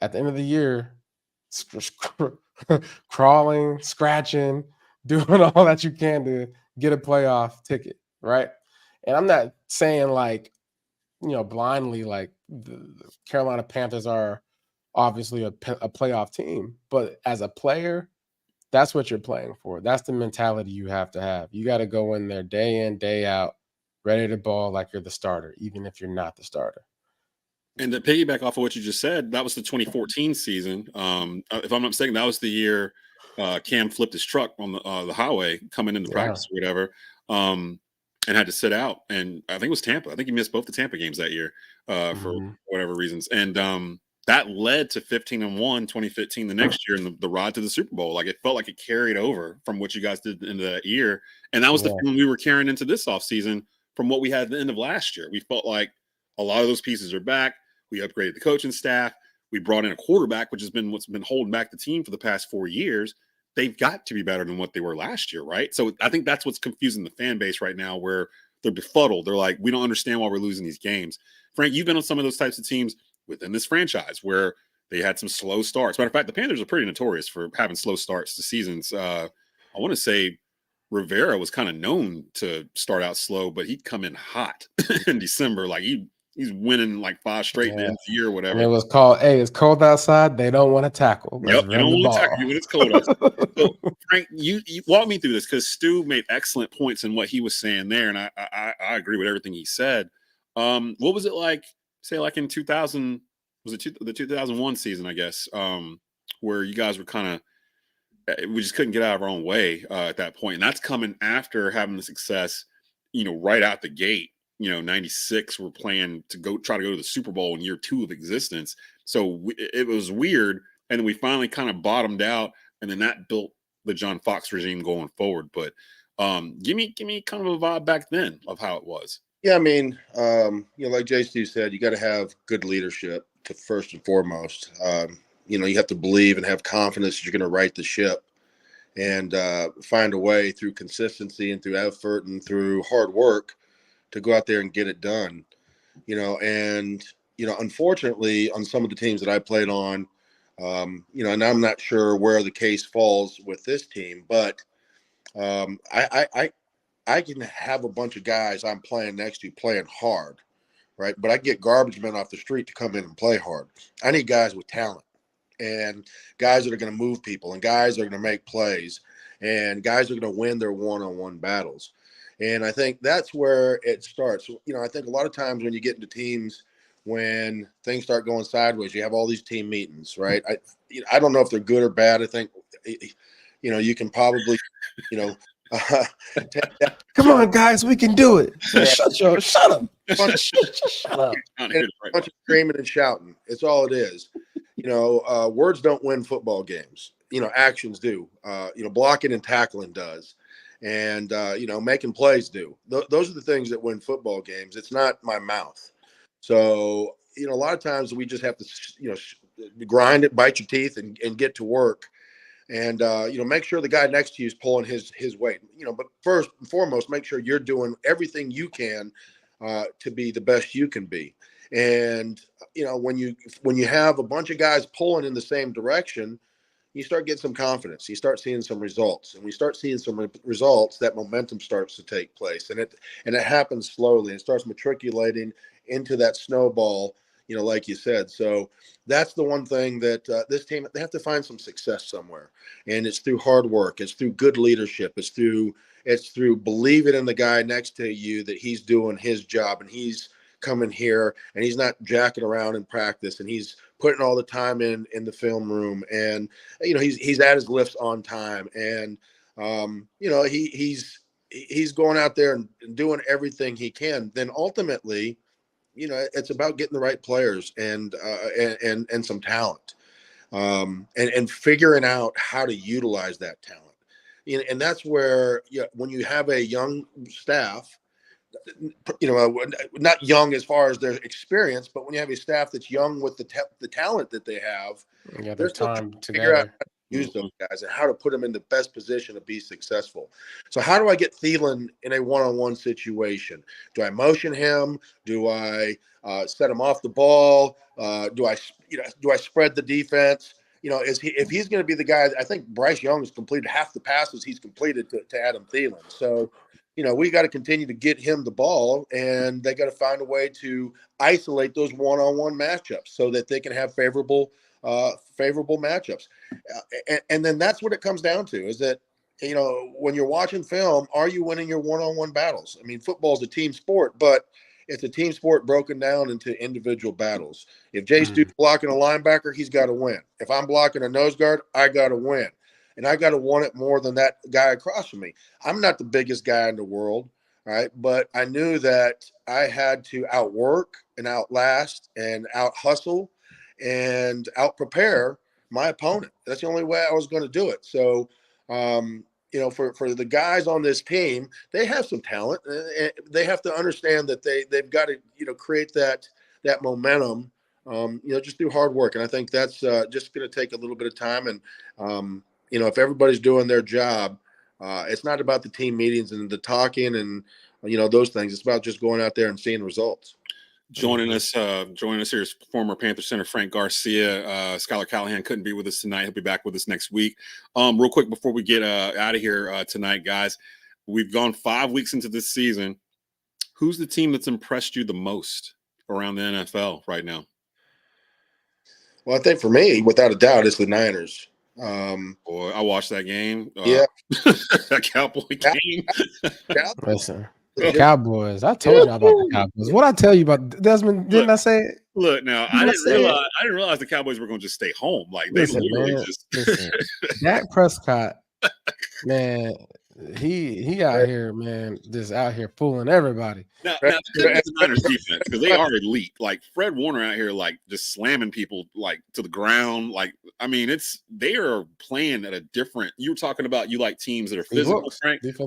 at the end of the year, crawling, scratching, doing all that you can to get a playoff ticket, right? And I'm not saying like, blindly, like the Carolina Panthers are obviously a playoff team, but as a player, that's what you're playing for. That's the mentality you have to have. You got to go in there day in, day out, ready to ball like you're the starter, even if you're not the starter. And to piggyback off of what you just said, that was the 2014 season. If I'm not mistaken, that was the year Cam flipped his truck on the highway coming into practice or whatever, and had to sit out. And I think it was Tampa. I think he missed both the Tampa games that year for whatever reasons. And that led to 15-1, 2015 the next year, and the ride to the Super Bowl. Like it felt like it carried over from what you guys did into that year. And that was the feeling we were carrying into this offseason from what we had at the end of last year. We felt like a lot of those pieces are back. We upgraded the coaching staff. We brought in a quarterback, which has been what's been holding back the team for the past 4 years. They've got to be better than what they were last year, right? So I think that's what's confusing the fan base right now, where they're befuddled. They're like, we don't understand why we're losing these games. Frank, you've been on some of those types of teams within this franchise where they had some slow starts. Matter of fact, the Panthers are pretty notorious for having slow starts to seasons. I want to say Rivera was kind of known to start out slow, but he'd come in hot in December. Like he He's winning like 5 straight in the end of the year or whatever. And it was called, hey, it's cold outside. They don't want to tackle. Yep, they don't want to tackle you when it's cold outside. So, Frank, you walk me through this because Stu made excellent points in what he was saying there, and I agree with everything he said. What was it like, say, like in 2000, was it the 2001 season, I guess, where you guys were kind of, we just couldn't get out of our own way at that point. And that's coming after having the success, right out the gate. 96, we're playing to try to go to the Super Bowl in year 2 of existence. So it was weird. And then we finally kind of bottomed out. And then that built the John Fox regime going forward. But give me kind of a vibe back then of how it was. Yeah, I mean, like JC said, you got to have good leadership to first and foremost. You have to believe and have confidence that you're going to right the ship and find a way through consistency and through effort and through hard work to go out there and get it done. Unfortunately, on some of the teams that I played on, and I'm not sure where the case falls with this team, but I can have a bunch of guys I'm playing next to playing hard, right? But I get garbage men off the street to come in and play hard. I need guys with talent and guys that are going to move people and guys that are going to make plays and guys that are going to win their one-on-one battles. And I think that's where it starts. I think a lot of times when you get into teams, when things start going sideways, you have all these team meetings, right? I don't know if they're good or bad. I think, you can probably, come on, guys, we can do it. Shut up. Shut up. A bunch of screaming and shouting. It's all it is. Words don't win football games. Actions do. Blocking and tackling does. And, making plays do. Those are the things that win football games. It's not my mouth. So, a lot of times we just have to, grind it, bite your teeth and get to work. And, make sure the guy next to you is pulling his weight, but first and foremost, make sure you're doing everything you can to be the best you can be. And, when you have a bunch of guys pulling in the same direction, you start getting some confidence. You start seeing some results, and we start seeing some results. That momentum starts to take place, and it happens slowly. It starts matriculating into that snowball, like you said. So that's the one thing that this team, they have to find some success somewhere, and it's through hard work. It's through good leadership. It's through believing in the guy next to you that he's doing his job and he's coming here and he's not jacking around in practice and he's putting all the time in the film room, and he's at his lifts on time, and he's going out there and doing everything he can. Then ultimately, it's about getting the right players and some talent, and figuring out how to utilize that talent. And that's where when you have a young staff, not young as far as their experience, but when you have a staff that's young with the talent that they have, there's time to figure out how to use those guys and how to put them in the best position to be successful. So how do I get Thielen in a one-on-one situation? Do I motion him? Do I set him off the ball? Do I spread the defense? If he's going to be the guy, I think Bryce Young has completed half the passes he's completed to Adam Thielen. So, we got to continue to get him the ball, and they got to find a way to isolate those one-on-one matchups so that they can have favorable matchups. And then that's what it comes down to, is that, when you're watching film, are you winning your one-on-one battles? I mean, football is a team sport, but it's a team sport broken down into individual battles. If Jay Stu's blocking a linebacker, he's got to win. If I'm blocking a nose guard, I got to win. And I got to want it more than that guy across from me. I'm not the biggest guy in the world, right? But I knew that I had to outwork and outlast and out hustle and out prepare my opponent. That's the only way I was going to do it. So, for the guys on this team, they have some talent. They have to understand that they've got to, create that momentum, just through hard work. And I think that's just going to take a little bit of time. And, if everybody's doing their job, it's not about the team meetings and the talking and, those things. It's about just going out there and seeing results. Joining us here is former Panthers Center Frank Garcia. Skylar Callahan couldn't be with us tonight. He'll be back with us next week. Real quick before we get out of here tonight, guys, we've gone 5 weeks into this season. Who's the team that's impressed you the most around the NFL right now? Well, I think for me, without a doubt, it's the Niners. Boy, I watched that game. Yeah. That Cowboy game. Listen, the Cowboys. I told y'all about the Cowboys. What I tell you about Desmond? Didn't I say it? Look, now I didn't realize the Cowboys were going to just stay home. Like they literally just. Listen, Dak Prescott, man, he out here, man, just out here fooling everybody. Now the Niners defense, because they are elite. Like Fred Warner out here, like just slamming people like to the ground. Like, I mean, they are playing at a different. You were talking about you like teams that are physical, Frank. It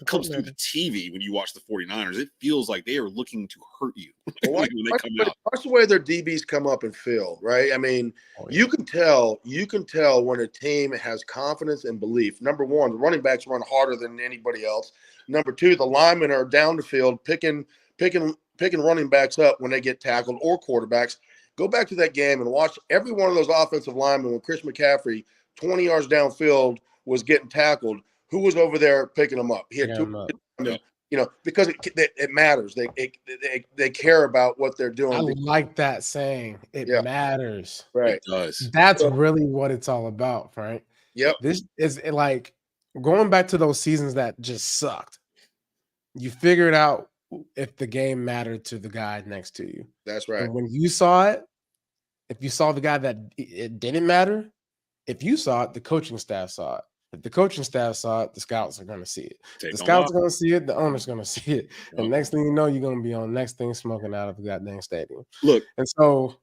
comes through the TV when you watch the 49ers. It feels like they are looking to hurt you when they come out. Watch the way their DBs come up and feel, right? I mean, you can tell when a team has confidence and belief. Number one, the running backs run harder than anybody else. Number two, the linemen are down the field picking running backs up when they get tackled, or quarterbacks. Go back to that game and watch every one of those offensive linemen when Chris McCaffrey, 20 yards downfield, was getting tackled. Who was over there picking them up? He had two. You know, because it matters. They care about what they're doing. I like that saying. It matters. Right. It does. That's really what it's all about, Frank. Yep. This is like going back to those seasons that just sucked. You figured out if the game mattered to the guy next to you. That's right. And when you saw it, if you saw the guy that it didn't matter, if you saw it, the coaching staff saw it. If the coaching staff saw it, the scouts are going to see it. The scouts are going to see it. The owner's going to see it. Yep. And next thing you know, you're going to be on next thing smoking out of the goddamn stadium. Look. And so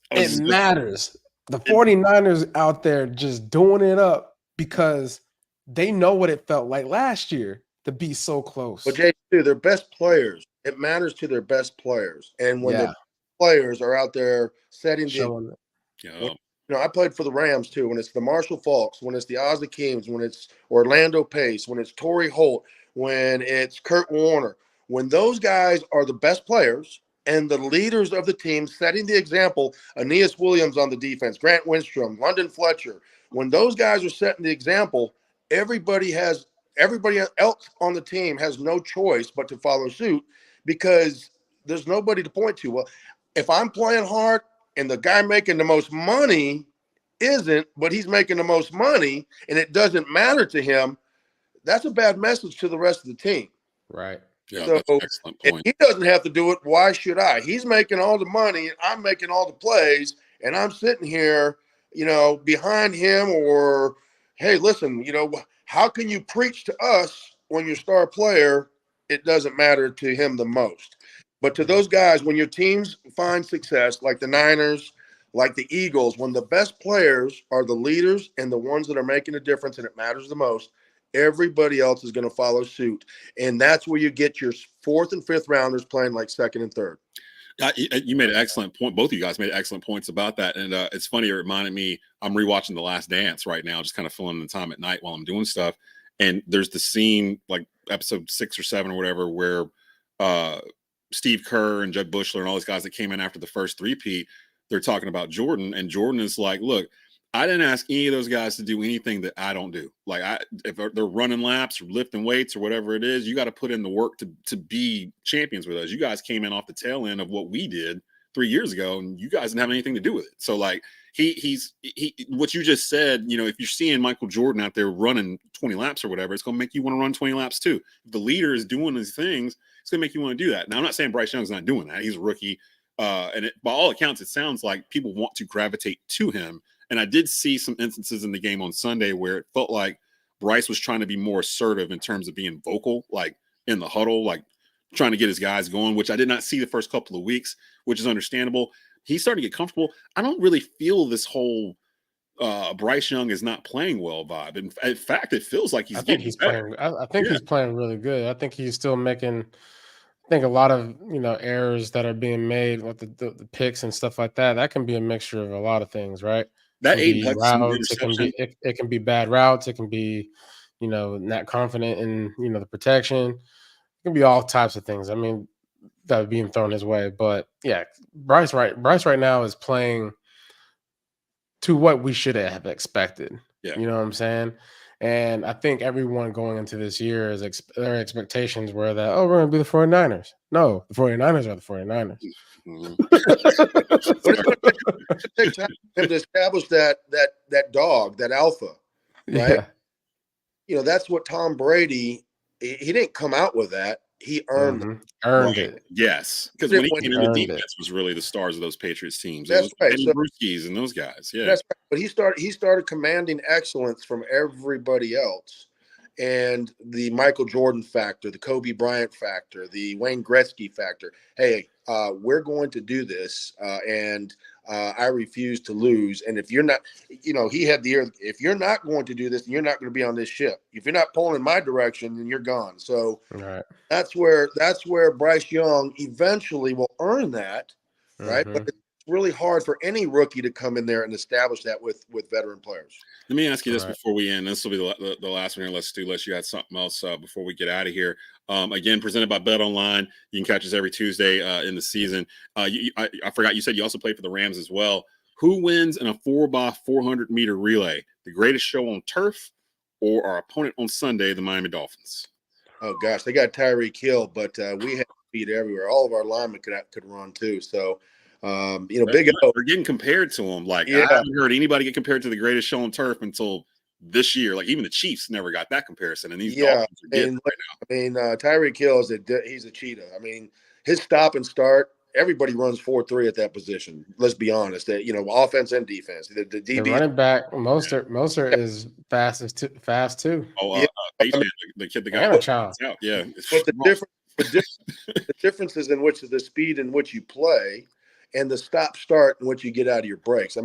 it matters. The 49ers out there just doing it up because they know what it felt like last year to be so close. But Jay, their best players, it matters to their best players. And when the players are out there setting the you know, I played for the Rams too. When it's the Marshall Faulks, when it's the Ozzie Keems, when it's Orlando Pace, when it's Torrey Holt, when it's Kurt Warner, when those guys are the best players and the leaders of the team setting the example, Aeneas Williams on the defense, Grant Wistrom, London Fletcher, when those guys are setting the example, everybody else on the team has no choice but to follow suit because there's nobody to point to. Well, if I'm playing hard, and the guy making the most money isn't, but he's making the most money and it doesn't matter to him, that's a bad message to the rest of the team. Right. Yeah, so that's an excellent point. If he doesn't have to do it, why should I? He's making all the money and I'm making all the plays and I'm sitting here, you know, behind him or, hey, listen, you know, how can you preach to us when your star player, it doesn't matter to him the most? But to those guys, when your teams find success, like the Niners, like the Eagles, when the best players are the leaders and the ones that are making a difference and it matters the most, everybody else is going to follow suit. And that's where you get your fourth and fifth rounders playing like second and third. You made an excellent point. Both of you guys made excellent points about that. And it's funny, it reminded me, I'm rewatching The Last Dance right now, just kind of filling the time at night while I'm doing stuff. And there's the scene, like episode 6 or 7 or whatever, where Steve Kerr and Jud Bushler and all these guys that came in after the first three-peat, they're talking about Jordan, and Jordan is like, look, I didn't ask any of those guys to do anything that I don't do. Like, if they're running laps or lifting weights or whatever it is, you got to put in the work to be champions with us. You guys came in off the tail end of what we did 3 years ago, and you guys didn't have anything to do with it. So, like, he's what you just said, you know, if you're seeing Michael Jordan out there running 20 laps or whatever, it's going to make you want to run 20 laps too. If the leader is doing these things, it's going to make you want to do that. Now, I'm not saying Bryce Young's not doing that. He's a rookie. And by all accounts, it sounds like people want to gravitate to him. And I did see some instances in the game on Sunday where it felt like Bryce was trying to be more assertive in terms of being vocal, like in the huddle, like trying to get his guys going, which I did not see the first couple of weeks, which is understandable. He's starting to get comfortable. I don't really feel this whole Bryce Young is not playing well vibe. In fact, it feels like he's getting better. I think he's playing really good. I think he's still making – I think a lot of, you know, errors that are being made with the picks and stuff like that, that can be a mixture of a lot of things, right? That routes, it can be bad routes. It can be, you know, not confident in, you know, the protection. It can be all types of things. I mean, that are being thrown his way. But yeah, Bryce right now is playing to what we should have expected. Yeah. You know what I'm saying? And I think everyone going into this year their expectations were that, we're going to be the 49ers. No, the 49ers are the 49ers. Mm-hmm. But it's going to take time for him to establish that dog, that alpha, right? Yeah. That's what Tom Brady, he didn't come out with that. He earned it. Yes, because when he came in, the defense was really the stars of those Patriots teams. That's right. And Brewskis and those guys. Yeah, that's right. But he started commanding excellence from everybody else, and the Michael Jordan factor, the Kobe Bryant factor, the Wayne Gretzky factor. Hey, we're going to do this, and I refuse to lose. And if you're not, he had if you're not going to do this, then you're not going to be on this ship. If you're not pulling in my direction, then you're gone. So that's where Bryce Young eventually will earn that, right? But it's really hard for any rookie to come in there and establish that with veteran players. Let me ask you this before we end. This will be the last one here. Let's you had something else before we get out of here. Again, presented by Bet Online. You can catch us every Tuesday in the season. I forgot you said you also play for the Rams as well. Who wins in a 4x400 meter relay? The greatest show on turf or our opponent on Sunday, the Miami Dolphins? Oh gosh, they got Tyreek Hill, but we have speed everywhere. All of our linemen could run too. So. Big O. They're getting compared to him. I haven't heard anybody get compared to the greatest show on turf until this year. Even the Chiefs never got that comparison. And these Dolphins are getting right now. Tyreek Hill he's a cheetah. His stop and start. Everybody runs 4-3 at that position. Let's be honest. That offense and defense. The DB the running back Mostert is fast too. Oh, the kid, the guy. Child. Yeah. But the difference is in which the speed in which you play. And the stop-start in which you get out of your breaks.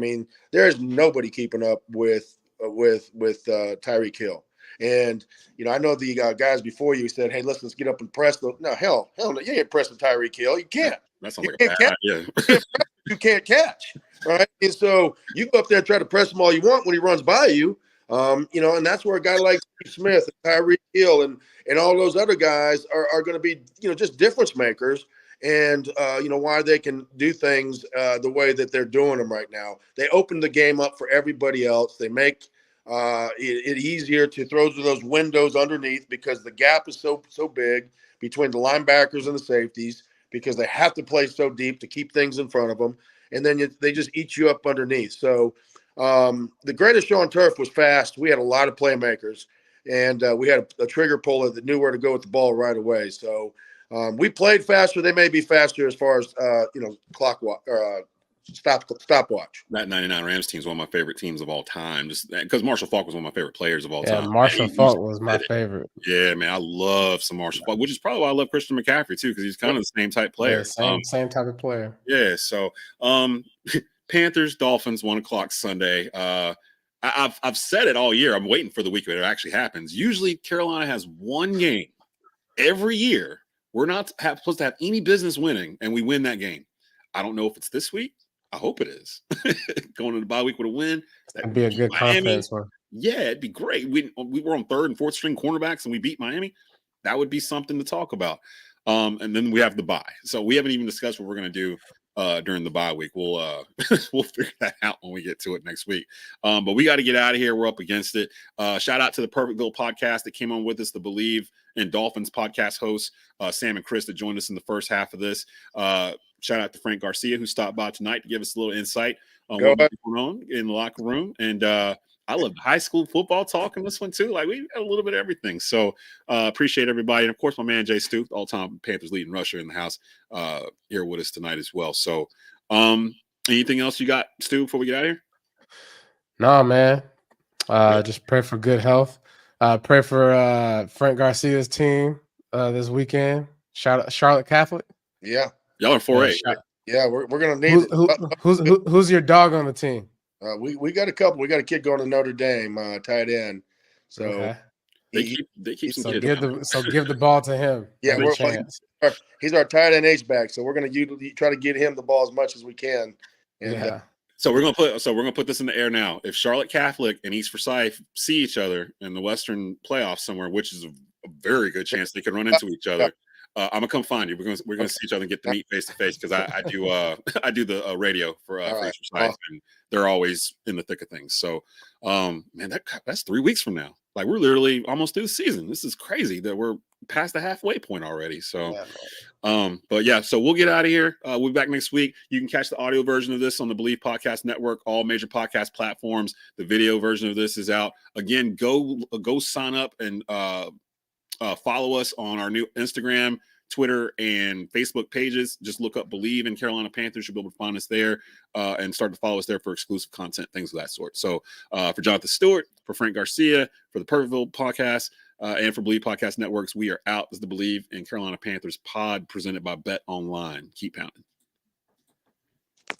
There's nobody keeping up with Tyreek Hill. And I know the guys before you said, "Hey, let's get up and press." No, hell no, you ain't pressing Tyreek Hill. You can't. That sounds like a bad idea. You can't catch, right? And so you go up there and try to press him all you want when he runs by you. And that's where a guy like Steve Smith and Tyreek Hill and all those other guys are going to be, just difference makers. And, why they can do things the way that they're doing them right now. They open the game up for everybody else. They make it easier to throw through those windows underneath because the gap is so big between the linebackers and the safeties because they have to play so deep to keep things in front of them. And then they just eat you up underneath. So the greatest show on turf was fast. We had a lot of playmakers, and we had a trigger puller that knew where to go with the ball right away. So we played faster. They may be faster as far as stopwatch. That 99 Rams team is one of my favorite teams of all time, just because Marshall Faulk was one of my favorite players of all time. Marshall Faulk was my favorite. Yeah, man, I love some Marshall Faulk, which is probably why I love Christian McCaffrey too, because he's kind of the same type player. Yeah, same type of player. Yeah. So, Panthers Dolphins 1:00 Sunday. I've said it all year. I'm waiting for the week when it actually happens. Usually, Carolina has one game every year. We're not supposed to have any business winning, and we win that game. I don't know if it's this week. I hope it is. Going into the bye week with a win. That'd be a good confidence one. Yeah, it'd be great. We were on third and fourth string cornerbacks, and we beat Miami. That would be something to talk about. And then we have the bye. So we haven't even discussed what we're going to do during the bye week. We'll figure that out when we get to it next week. But we got to get out of here. We're up against it. Shout out to the Perfectville Podcast that came on with us, the Bleav and Dolphins podcast hosts, Sam and Chris, that joined us in the first half of this. Shout out to Frank Garcia, who stopped by tonight to give us a little insight on what's going on in the locker room. And I love high school football talk in this one too. We got a little bit of everything. So appreciate everybody. And of course, my man, Jay Stu, all-time Panthers leading rusher in the house, here with us tonight as well. So anything else you got, Stu, before we get out of here? No, man. Just pray for good health. Pray for Frank Garcia's team this weekend. Shout out Charlotte Catholic. Yeah. Y'all are 4-8. Yeah, we're going to need who's your dog on the team? We got a couple. We got a kid going to Notre Dame, tight end. So okay. They keep some kids. Give the ball to him. Yeah, he's our tight end H-back. So we're going to try to get him the ball as much as we can. And, So we're gonna put this in the air now. If Charlotte Catholic and East Forsyth see each other in the Western playoffs somewhere, which is a very good chance they could run into each other, I'm gonna come find you. We're gonna see each other and get to meet face to face because I do the radio for East Forsyth, and they're always in the thick of things. So, man, that's 3 weeks from now. Like we're literally almost through the season. This is crazy that we're past the halfway point already. So, but yeah, so we'll get out of here. We'll be back next week. You can catch the audio version of this on the Bleav Podcast Network, all major podcast platforms. The video version of this is out. Again, go sign up and follow us on our new Instagram, Twitter, and Facebook pages. Just look up Bleav in Carolina Panthers. You'll be able to find us there and start to follow us there for exclusive content, things of that sort. So for Jonathan Stewart, for Frank Garcia, for the Perfectville Podcast, and for Bleav Podcast Networks, we are out. This is the Bleav in Carolina Panthers pod presented by Bet Online. Keep pounding.